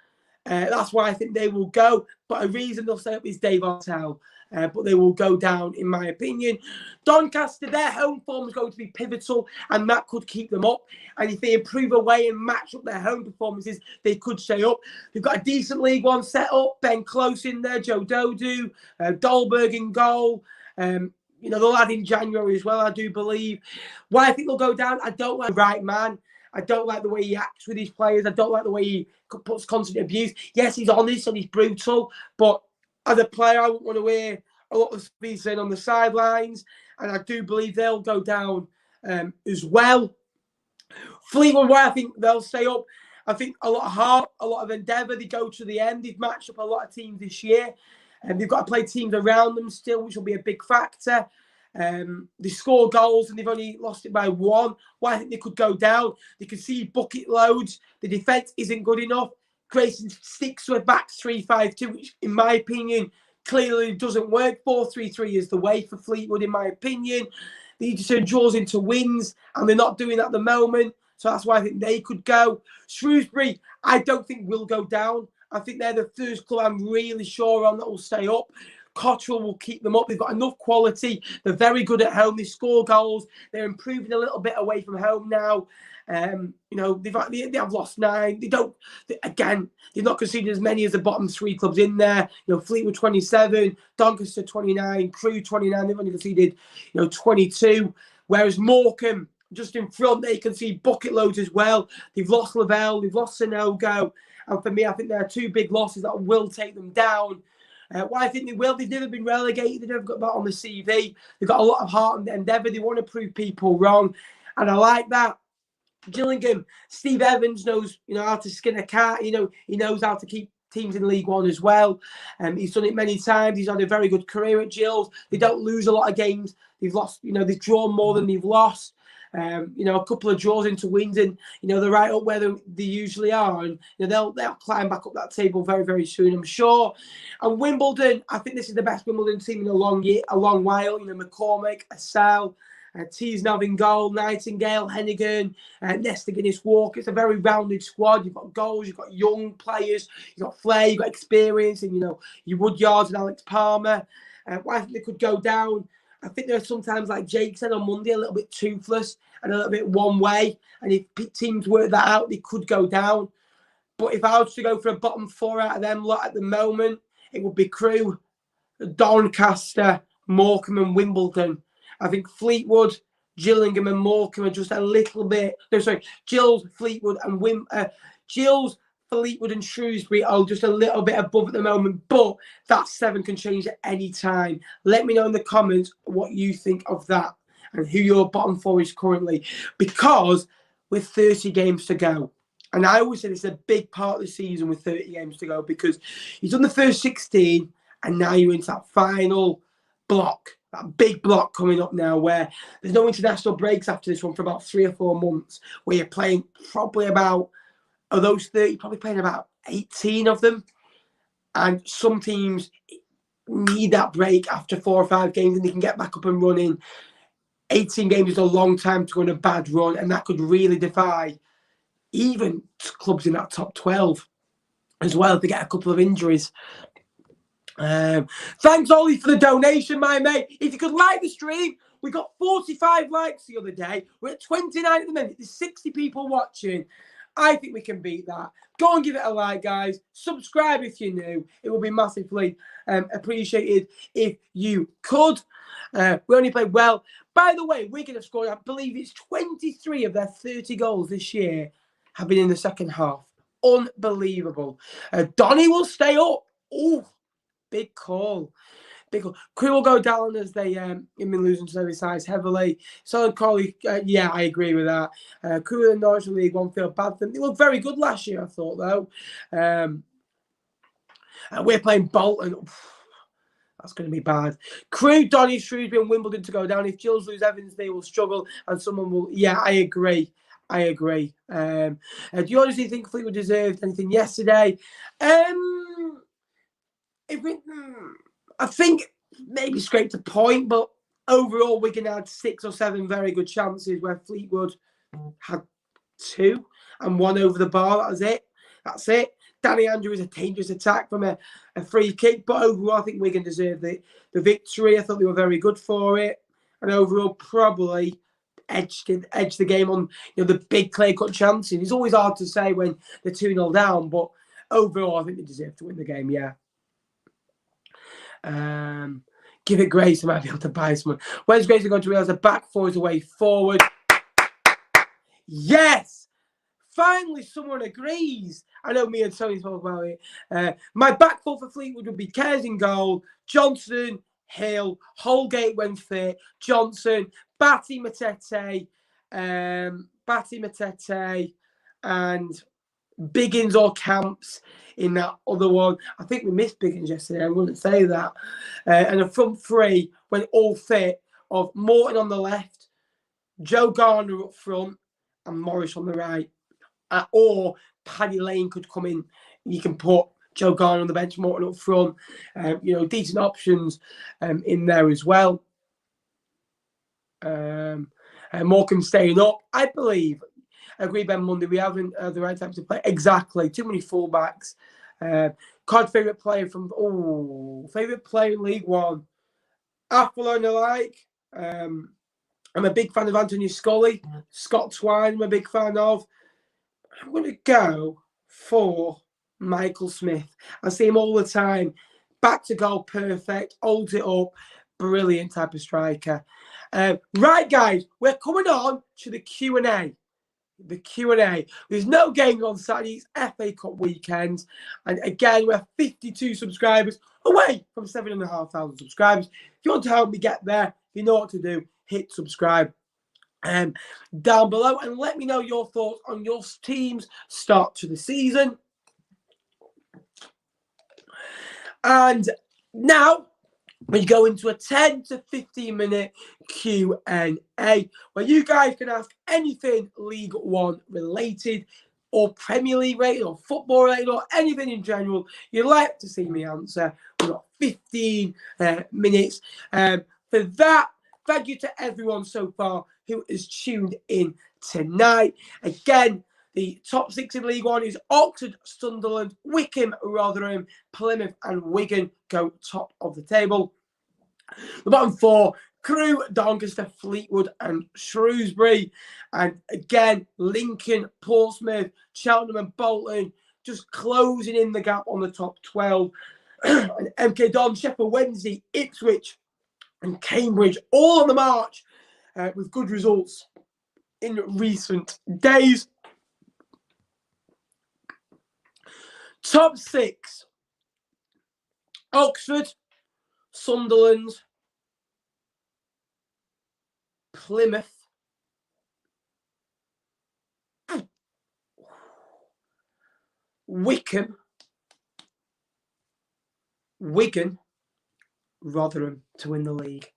That's why I think they will go. But a reason they'll stay up is Dave Artell. But they will go down, in my opinion. Doncaster, their home form is going to be pivotal, and that could keep them up. And if they improve away and match up their home performances, they could stay up. They've got a decent League One set up. Ben Close in there, Joe Dodu, Dolberg in goal. They'll add in January as well, I do believe. Why I think they'll go down, I don't like the right man. I don't like the way he acts with his players. I don't like the way he puts constant abuse. Yes, he's honest and he's brutal, but as a player, I wouldn't want to hear a lot of speed saying on the sidelines, and I do believe they'll go down as well. Fleetwood, why I think they'll stay up. I think a lot of heart, a lot of endeavour. They go to the end. They've matched up a lot of teams this year, and they've got to play teams around them still, which will be a big factor. They score goals and they've only lost it by 1. Why I think they could go down. They can see bucket loads. The defence isn't good enough. Grayson sticks to a back 3-5-2, which, in my opinion, clearly doesn't work. 4-3-3 is the way for Fleetwood, in my opinion. They need to turn draws into wins, and they're not doing that at the moment. So that's why I think they could go. Shrewsbury, I don't think will go down. I think they're the first club I'm really sure on that will stay up. Cottrell will keep them up. They've got enough quality. They're very good at home. They score goals. They're improving a little bit away from home now. They have lost 9. They've not conceded as many as the bottom 3 clubs in there. Fleetwood 27, Doncaster 29, Crewe 29. They've only conceded 22. Whereas Morecambe, just in front, they concede bucket loads as well. They've lost Lavelle, they've lost Sanogo, and for me, I think there are 2 big losses that will take them down. Why I think they will, they've never been relegated. They've never got that on the CV. They've got a lot of heart and endeavour. They want to prove people wrong, and I like that. Gillingham, Steve Evans knows, how to skin a cat. He knows how to keep teams in League One as well. He's done it many times. He's had a very good career at Gills. They don't lose a lot of games. They've lost, they've drawn more than they've lost. A couple of draws into wins, and they're right up where they usually are, and they'll climb back up that table very, very soon, I'm sure. And Wimbledon, I think this is the best Wimbledon team in a long while. McCormick, Assal, Teasnov in goal, Nightingale, Hennigan, Nesta Guinness Walker. It's a very rounded squad. You've got goals, you've got young players, you've got flair, you've got experience, and your Woodyards and Alex Palmer. I think they could go down. I think they're sometimes, like Jake said on Monday, a little bit toothless and a little bit one way. And if teams work that out, they could go down. But if I was to go for a bottom four out of them lot at the moment, it would be Crewe, Doncaster, Morecambe and Wimbledon. I think Fleetwood, Gillingham and Morecambe are just a little bit... No, sorry, Gills, Fleetwood and Shrewsbury are just a little bit above at the moment, but that 7 can change at any time. Let me know in the comments what you think of that and who your bottom four is currently, because with 30 games to go, and I always say this is a big part of the season with 30 games to go, because you've done the first 16 and now you're into that final block, that big block coming up now where there's no international breaks after this one for about 3 or 4 months, where you're playing probably about... Of those 30, probably playing about 18 of them. And some teams need that break after 4 or 5 games and they can get back up and running. 18 games is a long time to go on a bad run, and that could really defy even clubs in that top 12 as well if they get a couple of injuries. Thanks, Ollie, for the donation, my mate. If you could like the stream, we got 45 likes the other day. We're at 29 at the minute. There's 60 people watching. I think we can beat that. Go and give it a like, guys. Subscribe if you're new. It will be massively appreciated if you could. We only played well. By the way, Wigan have scored, I believe it's 23 of their 30 goals this year have been in the second half. Unbelievable. Donny will stay up. Oh, big call. Crewe will go down as they have been losing to their sides heavily. So, Coley, yeah, I agree with that. Crewe in the Norwich League won't feel bad for them. They looked very good last year, I thought, though. We're playing Bolton. That's going to be bad. Crewe, Donny, Shrewsbury and Wimbledon to go down. If Gills lose Evans, they will struggle and someone will... Yeah, I agree. Do you honestly think Fleetwood deserved anything yesterday? I think maybe scraped a point, but overall Wigan had 6 or 7 very good chances where Fleetwood had 2 and 1 over the bar. That's it. Danny Andrew is a dangerous attack from a free kick, but overall I think Wigan deserved the victory. I thought they were very good for it, and overall probably edged the game on the big clear-cut chances. It's always hard to say when they're 2-0 down, but overall I think they deserve to win the game, yeah. Give it Grayson, I might be able to buy someone. When's Grayson going to realise the back four is the way forward? Yes! Finally, someone agrees. I know me and Tony talk about it. My back four for Fleetwood would be Cares in goal, Johnson, Hill, Holgate when fit, Johnson, Batty Matete, and Biggins or Camps in that other one. I think we missed Biggins yesterday, I wouldn't say that. And a front three, when all fit, of Morton on the left, Joe Garner up front, and Morris on the right. Or Paddy Lane could come in. You can put Joe Garner on the bench, Morton up front. Decent options in there as well. Morecambe staying up, I believe. I agree, Ben Monday. We haven't the right time to play. Exactly. Too many fullbacks. Cod favourite player favourite player in League One. Athlone alike. I'm a big fan of Anthony Scully. Scott Twine, I'm a big fan of. I'm going to go for Michael Smith. I see him all the time. Back to goal, perfect. Holds it up. Brilliant type of striker. Right, guys, we're coming on to the Q&A. The Q&A. There's no games on Saturday. It's FA Cup weekend. And again, we're 52 subscribers away from 7,500 subscribers. If you want to help me get there, you know what to do. Hit subscribe down below and let me know your thoughts on your team's start to the season. And now we go into a 10 to 15 minute Q&A where you guys can ask anything League One related or Premier League related or football related or anything in general you'd like to see me answer. We've got 15 minutes. For that, thank you to everyone so far who has tuned in tonight. Again, the top 6 in League One is Oxford, Sunderland, Wycombe, Rotherham, Plymouth and Wigan go top of the table. The bottom 4, Crewe, Doncaster, Fleetwood and Shrewsbury. And again, Lincoln, Portsmouth, Cheltenham and Bolton just closing in the gap on the top 12. And MK Dons, Sheffield Wednesday, Ipswich and Cambridge all on the march with good results in recent days. Top 6, Oxford, Sunderland, Plymouth, Wycombe, Wigan, Rotherham to win the league.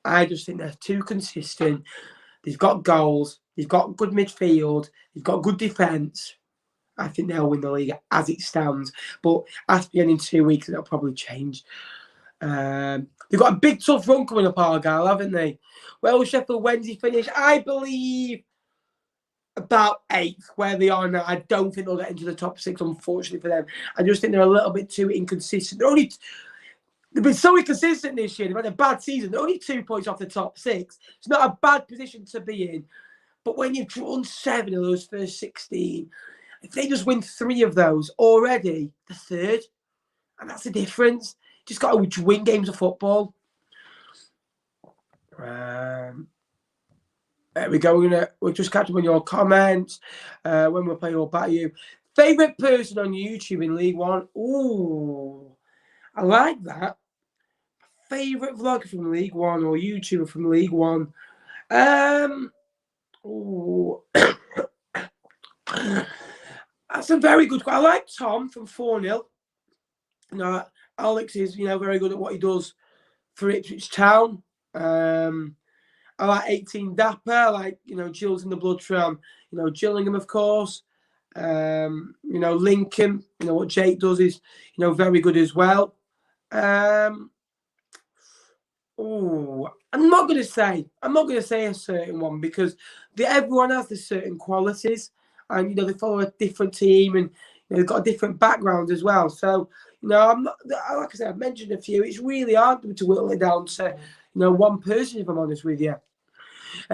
I just think they're too consistent. They've got goals. They've got good midfield. They've got good defence. I think they'll win the league as it stands. But after being in 2 weeks, it'll probably change. They've got a big, tough run coming up, Argyle, haven't they? Well, Sheffield Wednesday finish, I believe, about 8th, where they are now. I don't think they'll get into the top 6, unfortunately for them. I just think they're a little bit too inconsistent. They've been so inconsistent this year. They've had a bad season. They're only 2 points off the top 6. It's not a bad position to be in. But when you've drawn 7 of those first 16, if they just win 3 of those already, the third, and that's the difference. Just got to win games of football. There we go. We'll just catch up on your comments when we'll play All Batter You. Favourite person on YouTube in League One? Ooh, I like that. Favourite vlogger from League One or YouTuber from League One? Ooh. That's a very good question. I like Tom from 4-0. You know, Alex is, very good at what he does for Ipswich Town. I like 18 Dapper. I like, Jill's in the Blood from, Gillingham, of course. Lincoln, what Jake does is, very good as well. I'm not going to say a certain one because everyone has their certain qualities, and they follow a different team and they've got a different background as well. So I'm not, like I said, I've mentioned a few. It's really hard to whittle it down to one person, if I'm honest with you.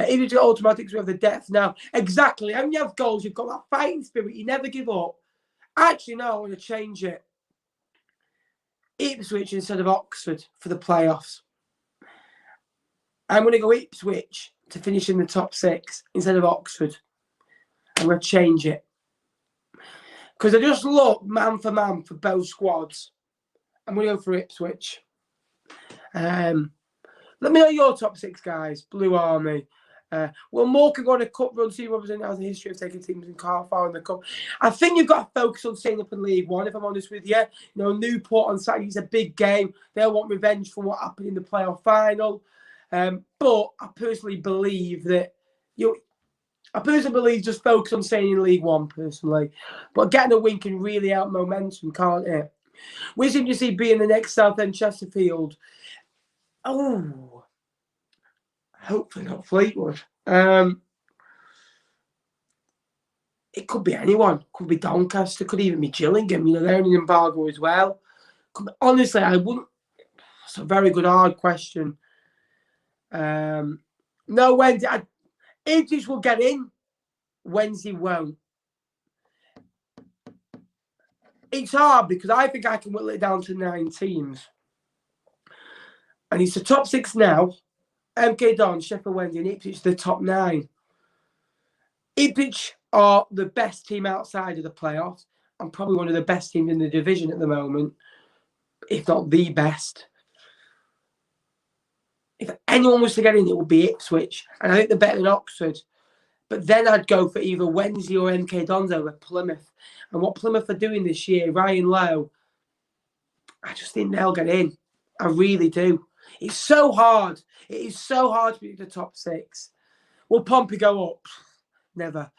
Even to automatics, we have the depth now. Exactly. And you have goals, you've got that fighting spirit. You never give up. Actually, no, I want to change it. Ipswich instead of Oxford for the playoffs. I'm going to go Ipswich to finish in the top 6 instead of Oxford. I'm going to change it. Because I just look man for both squads. I'm going to go for Ipswich. Let me know your top 6, guys. Blue Army. Will Morecambe go on a cup run? See Robinson has a history of taking teams in car far in the cup. I think you've got to focus on staying up in League One, if I'm honest with you. Newport on Saturday is a big game. They'll want revenge for what happened in the playoff final. But I personally believe that just focus on staying in League One, personally. But getting a win can really help momentum, can't it? Which team do you see being the next Southend Chesterfield? Oh, hopefully not Fleetwood. It could be anyone. Could be Doncaster. Could even be Gillingham. They're in embargo as well. Honestly, I wouldn't. It's a very good, hard question. No, Wednesday. Ipswich will get in. Wednesday won't. It's hard because I think I can whittle it down to 9 teams. And it's the top 6 now. MK Dons, Sheffield Wednesday and Ipswich, the top 9. Ipswich are the best team outside of the playoffs and probably one of the best teams in the division at the moment, if not the best. If anyone was to get in, it would be Ipswich. And I think they're better than Oxford. But then I'd go for either Wednesday or MK Dons over Plymouth. And what Plymouth are doing this year, Ryan Lowe, I just think they'll get in. I really do. It's so hard. It is so hard to beat the top 6. Will Pompey go up? Never.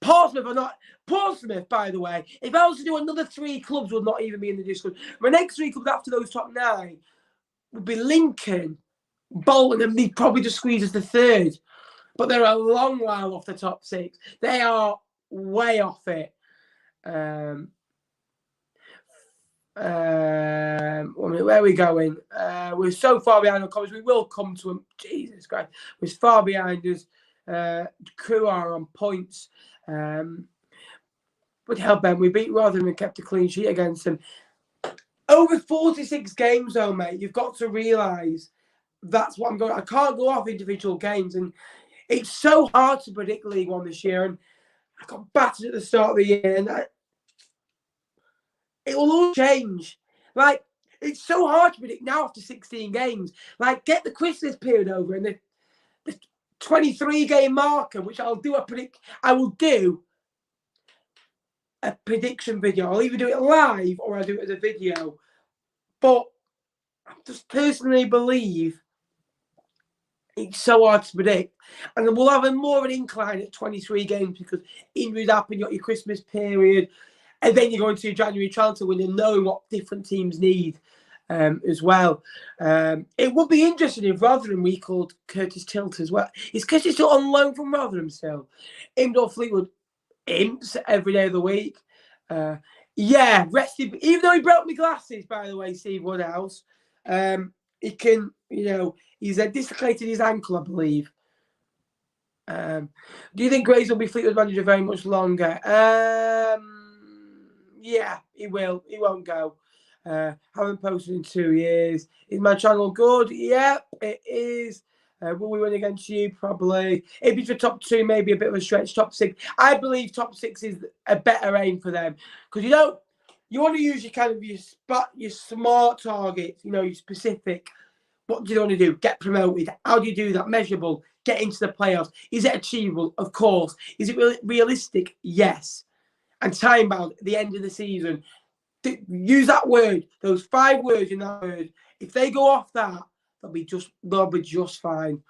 Portsmouth are not. Portsmouth, by the way, if I was to do another 3 clubs, would not even be in the discussion. My next 3 clubs after those top 9 would be Lincoln, Bolton, and they probably just squeeze as the 3rd. But they're a long while off the top 6. They are way off it. Where are we going? We're so far behind the comments. We will come to them. Jesus Christ. We're far behind us. Crewe are on points. But hell, Ben, we beat Rotherham and kept a clean sheet against them. Over 46 games, though, mate, you've got to realise that's what I'm going. I can't go off individual games, and it's so hard to predict League One this year. And I got battered at the start of the year, and it will all change. Like, it's so hard to predict now after 16 games. Like, get the Christmas period over and the 23-game marker, which I will do a prediction video. I'll either do it live or I'll do it as a video. But I just personally believe it's so hard to predict. And we'll have more of an incline at 23 games because injuries happen, you've got your Christmas period, and then you're going to your January transfer window knowing what different teams need as well. It would be interesting if Rotherham recalled Curtis Tilt as well. Is Curtis still on loan from Rotherham still? Imdor Fleetwood imps every day of the week. Yeah, rested. Even though he broke my glasses, by the way, Steve Woodhouse, he can, he's dislocated his ankle, I believe. Do you think Grayson will be Fleetwood manager very much longer? Yeah, he will. He won't go. Haven't posted in 2 years. Is my channel good? Yep, it is. Will we win against you? Probably. If it's for top 2, maybe a bit of a stretch. Top 6. I believe top 6 is a better aim for them. Because you want to use your smart targets, your specific. What do you want to do? Get promoted. How do you do that? Measurable. Get into the playoffs. Is it achievable? Of course. Is it realistic? Yes. And time bound at the end of the season. Use that word. Those 5 words in that word. If they go off that, they'll be just fine.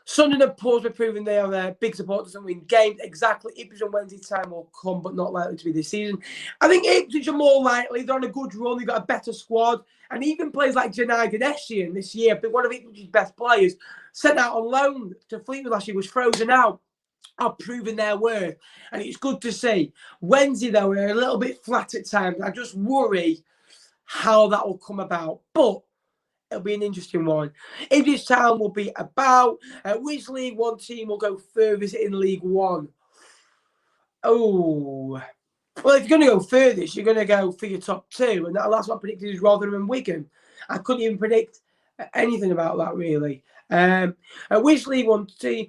Sunderland and Portsmouth proving they are big supporters and win games. Exactly. Ipswich on Wednesday time will come, but not likely to be this season. I think Ipswich are more likely. They're on a good run. They've got a better squad. And even players like Janai Ganeshian this year, but one of Ipswich's best players, sent out on loan to Fleetwood last year, was frozen out, are proving their worth. And it's good to see. Wednesday, though, we're a little bit flat at times. I just worry how that will come about. But it'll be an interesting one. Ipswich Town will be about which League One team will go furthest in League One. Oh, well, if you're going to go furthest, you're going to go for your top 2, and that's what I predicted is Rotherham and Wigan. I couldn't even predict anything about that really. Which League One team?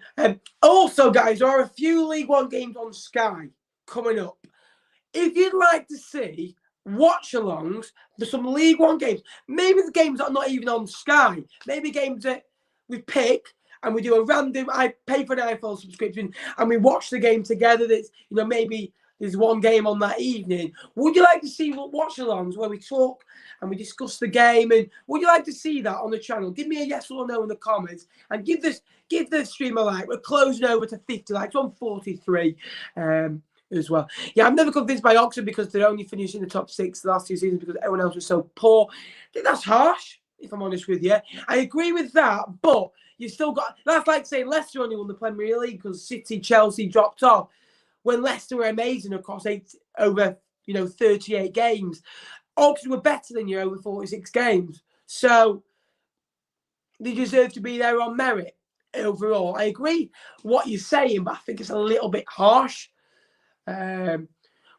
Also, guys, there are a few League One games on Sky coming up. If you'd like to see watch-alongs for some League One games, maybe the games that are not even on Sky, maybe games that we pick and we do a random, I pay for an iPhone subscription and we watch the game together. That's, maybe there's one game on that evening. Would you like to see watch-alongs where we talk and we discuss the game? And would you like to see that on the channel? Give me a yes or no in the comments and give the stream a like. We're closing over to 50 likes, on 43. As well. Yeah, I'm never convinced by Oxford because they're only finishing the top 6 the last 2 seasons because everyone else was so poor. I think that's harsh, if I'm honest with you. I agree with that, but you've still got... That's like saying Leicester only won the Premier League because City, Chelsea dropped off when Leicester were amazing across over 38 games. Oxford were better than you over 46 games. So they deserve to be there on merit overall. I agree what you're saying, but I think it's a little bit harsh.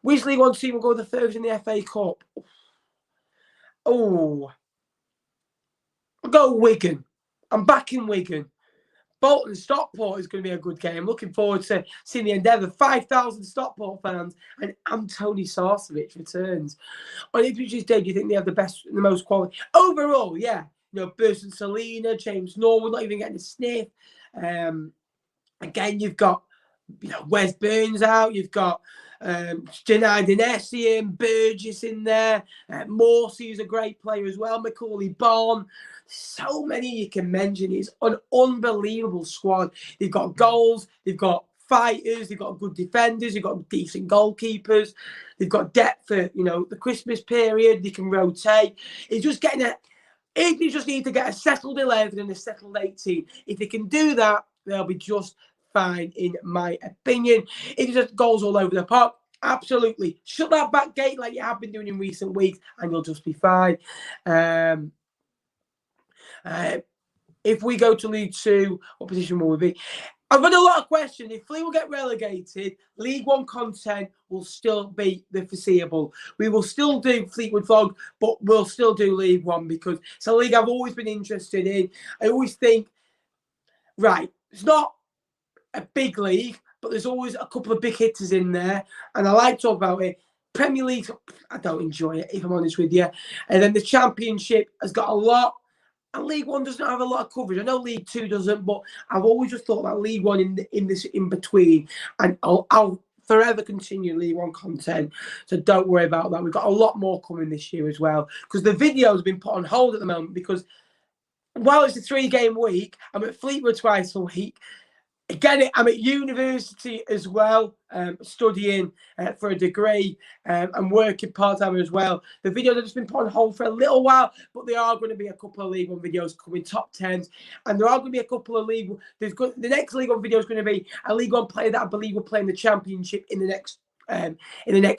Which League One team will go the furthest in the FA Cup? Oh, I'll go Wigan. I'm back in Wigan. Bolton Stockport is going to be a good game. Looking forward to seeing the Endeavour. 5,000 Stockport fans and Antoni Sarcevic returns. On Ipswich's day, do you think they have the most quality? Overall, yeah. Burson Salina, James Norwood, not even getting a sniff. Again, you've got Wes Burns out. You've got Janai Dinesian, Burgess in there. Morsey's a great player as well. Macaulay Bonne. So many you can mention. It's an unbelievable squad. They've got goals. They've got fighters. They've got good defenders. They've got decent goalkeepers. They've got depth for the Christmas period. They can rotate. It's just getting a. If you just need to get a settled 11 and a settled 18, if they can do that, they'll be just fine, in my opinion. If it just goes all over the park, absolutely. Shut that back gate like you have been doing in recent weeks, and you'll just be fine. If we go to League Two, what position will we be? I've had a lot of questions. If Fleetwood get relegated, League One content will still be the foreseeable. We will still do Fleetwood vlog, but we'll still do League One because it's a league I've always been interested in. I always think, right, it's not a big league, but there's always a couple of big hitters in there, and I like to talk about it. Premier League, I don't enjoy it, if I'm honest with you. And then the Championship has got a lot. And League One doesn't have a lot of coverage. I know League Two doesn't, but I've always just thought about League One in this in between, and I'll forever continue League One content. So don't worry about that. We've got a lot more coming this year as well, because the video's been put on hold at the moment because while it's a 3-game week, I'm at Fleetwood twice a week. Again, I'm at university as well, studying for a degree and working part-time as well. The videos have just been put on hold for a little while, but there are going to be a couple of League One videos coming, top 10s, and there are going to be a couple of League One. The next League One video is going to be a League One player that I believe will play in the Championship in the next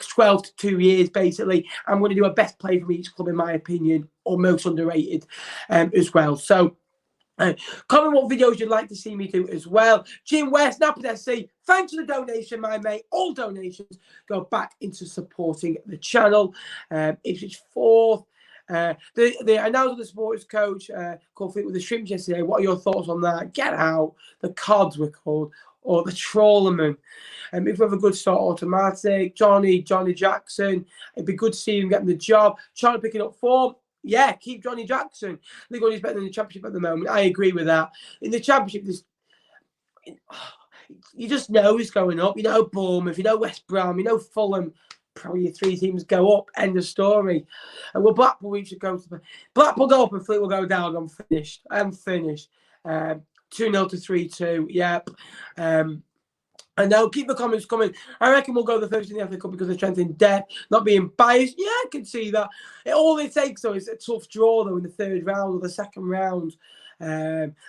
12 to 2 years, basically. I'm going to do a best play from each club, in my opinion, or most underrated as well. So, comment what videos you'd like to see me do as well. Jim West, Napper SC, thanks for the donation, my mate. All donations go back into supporting the channel. Ipswich 4th. The announcement of the sports coach called Fleetwood the Shrimps yesterday. What are your thoughts on that? Get out. The Cods were called, or the Trawlermen. If we have a good start, automatic. Johnny Jackson. It'd be good to see him getting the job. Charlton picking up form. Yeah, keep Johnny Jackson. League One is better than the Championship at the moment. I agree with that. In the Championship, you just know who's going up. You know Bournemouth, you know West Brom, you know Fulham. Probably your 3 teams go up. End of story. And well, Blackpool, we should go to Blackpool go up and Fleet will go down. I'm finished. 2-0 to 3-2. Yep. And now keep the comments coming. I reckon we'll go the first in the FA Cup because of strength in depth, not being biased. Yeah, I can see that. All it takes, though, is a tough draw, though, in the 3rd round or the 2nd round.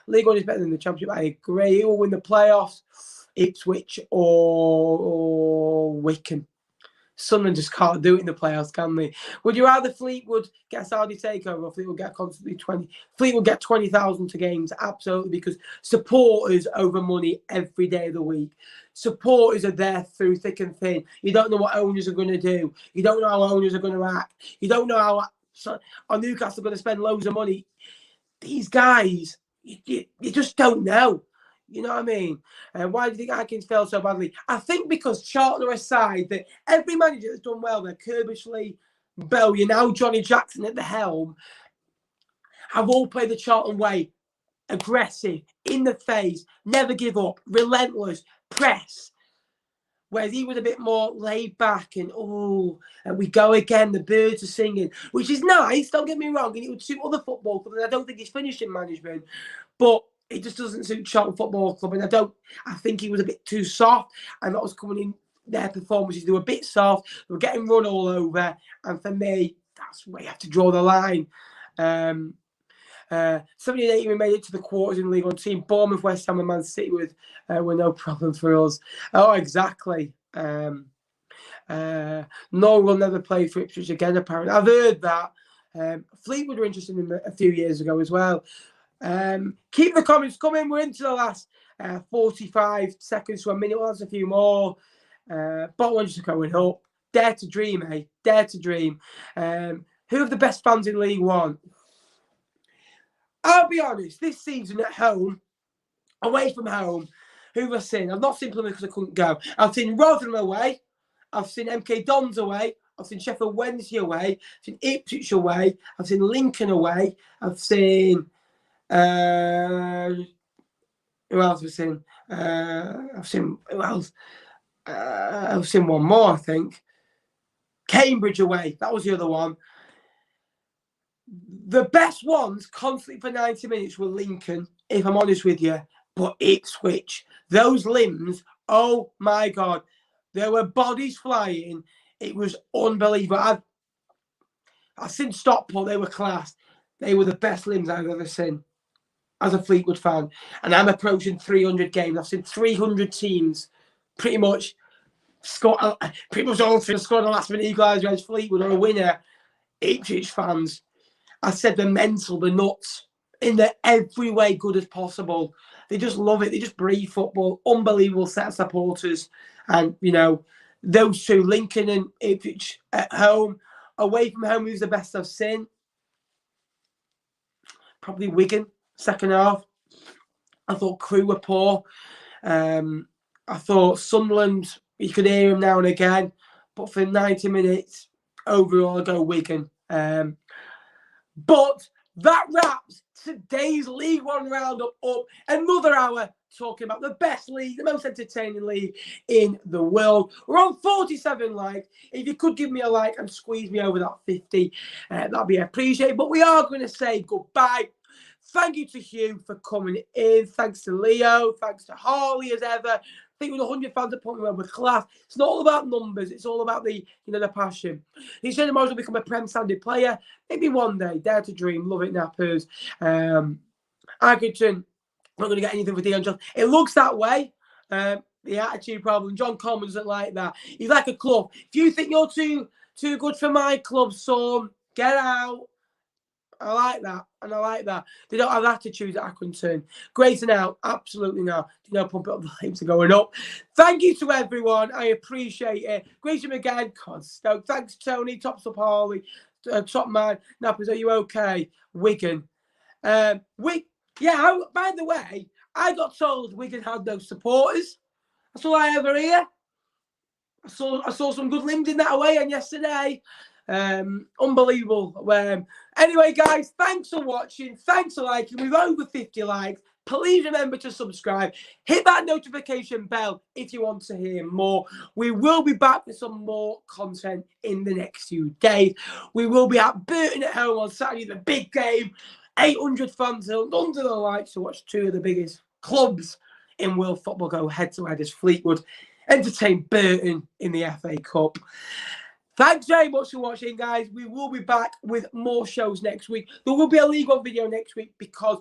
League One is better than the Championship. I agree. Who will win the playoffs? Ipswich or Wycombe. Sunderland just can't do it in the playoffs, can they? Would you rather Fleetwood get a Saudi takeover or Fleetwood get constantly 20? Fleetwood get 20,000 to games, absolutely, because supporters over money every day of the week. Supporters are there through thick and thin. You don't know what owners are going to do. You don't know how owners are going to act. You don't know how Newcastle are going to spend loads of money. These guys, you just don't know. You know what I mean? Why do you think Atkins failed so badly? I think because Charlton are a side that every manager that's done well, there, Kerbishley, Bowyer, now Johnny Jackson at the helm, have all played the Charlton way. Aggressive, in the face, never give up, relentless, press. Whereas he was a bit more laid back and we go again, the birds are singing, which is nice, don't get me wrong, and it would suit other football clubs, and I don't think he's finished in management, but it just doesn't suit Charlton Football Club, and I think he was a bit too soft, and that was coming in their performances. They were a bit soft, they were getting run all over, and for me, that's where you have to draw the line. 78 we made it to the quarters in the League One team. Bournemouth, West Ham and Man City were no problem for us. Oh, exactly. No, we'll never play for Ipswich again, apparently. I've heard that. Fleetwood were interested in him a few years ago as well. Keep the comments coming. We're into the last 45 seconds to a minute. We'll have a few more. Bottom one's just going up. Dare to dream, eh? Dare to dream. Who are the best fans in League One? I'll be honest, this season at home, away from home, who have I seen? I've not seen Plymouth because I couldn't go. I've seen Rotherham away. I've seen MK Dons away. I've seen Sheffield Wednesday away. I've seen Ipswich away. I've seen Lincoln away. I've seen Who else have I seen? I've seen who else? I've seen one more, I think. Cambridge away. That was the other one. The best ones constantly for 90 minutes were Lincoln, if I'm honest with you. But Ipswich, those limbs, oh my God. There were bodies flying. It was unbelievable. I've seen Stockport, they were class. They were the best limbs I've ever seen as a Fleetwood fan. And I'm approaching 300 games. I've seen 300 teams pretty much score, pretty much all three scored a last minute equaliser against Fleetwood or a winner. Ipswich fans, I said they're mental, they're nuts. In their every way good as possible. They just love it. They just breathe football. Unbelievable set of supporters. And, you know, those two, Lincoln and Ipswich at home. Away from home, who's the best I've seen? Probably Wigan, second half. I thought Crewe were poor. I thought Sunderland, you could hear him now and again. But for 90 minutes, overall, I go Wigan. But that wraps today's League One roundup up. Another hour talking about the best league, the most entertaining league in the world. We're on 47 likes. If you could give me a like and squeeze me over that 50, that'd be appreciated. But we are going to say goodbye. Thank you to Hugh for coming in. Thanks to Leo. Thanks to Harley as ever. I think with 100 fans at Pompey with class. It's not all about numbers. It's all about the the passion. He said he might as well become a Prem standard player. Maybe one day. Dare to dream. Love it, Nappers. Atkinson, not going to get anything for Dion Johnson. It looks that way. The attitude problem. John Coleman doesn't like that. He's like a club. If you think you're too good for my club, son, get out. I like that, and I like that. They don't have attitudes at Accrington. Grayson out, absolutely not. You know, pump it up, the flames are going up. Thank you to everyone. I appreciate it. Grayson again, God, Stoke. Thanks, Tony. Tops up Harley. Top man. Nappers, are you okay? Wigan. By the way, I got told Wigan had no supporters. That's all I ever hear. I saw some good limbs in that away and yesterday. Unbelievable. Anyway, guys, thanks for watching. Thanks for liking. We've over 50 likes. Please remember to subscribe. Hit that notification bell if you want to hear more. We will be back with some more content in the next few days. We will be at Burton at home on Saturday, the big game. 800 fans under the lights to watch two of the biggest clubs in world football go head-to-head as Fleetwood entertain Burton in the FA Cup. Thanks very much for watching, guys. We will be back with more shows next week. There will be a League One video next week because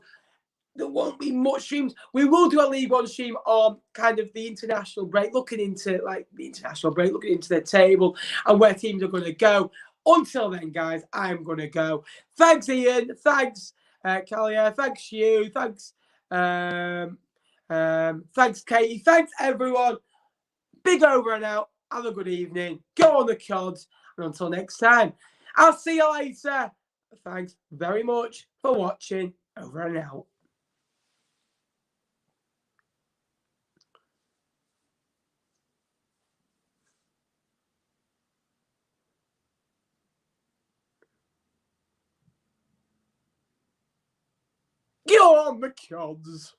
there won't be much streams. We will do a League One stream on kind of the international break, looking into the table and where teams are going to go. Until then, guys, I'm going to go. Thanks, Ian. Thanks, Kalia. Thanks, you. Thanks, thanks, Katie. Thanks, everyone. Big over and out. Have a good evening. Go on the Cods. And until next time, I'll see you later. Thanks very much for watching. Over and out. Get on the Cods.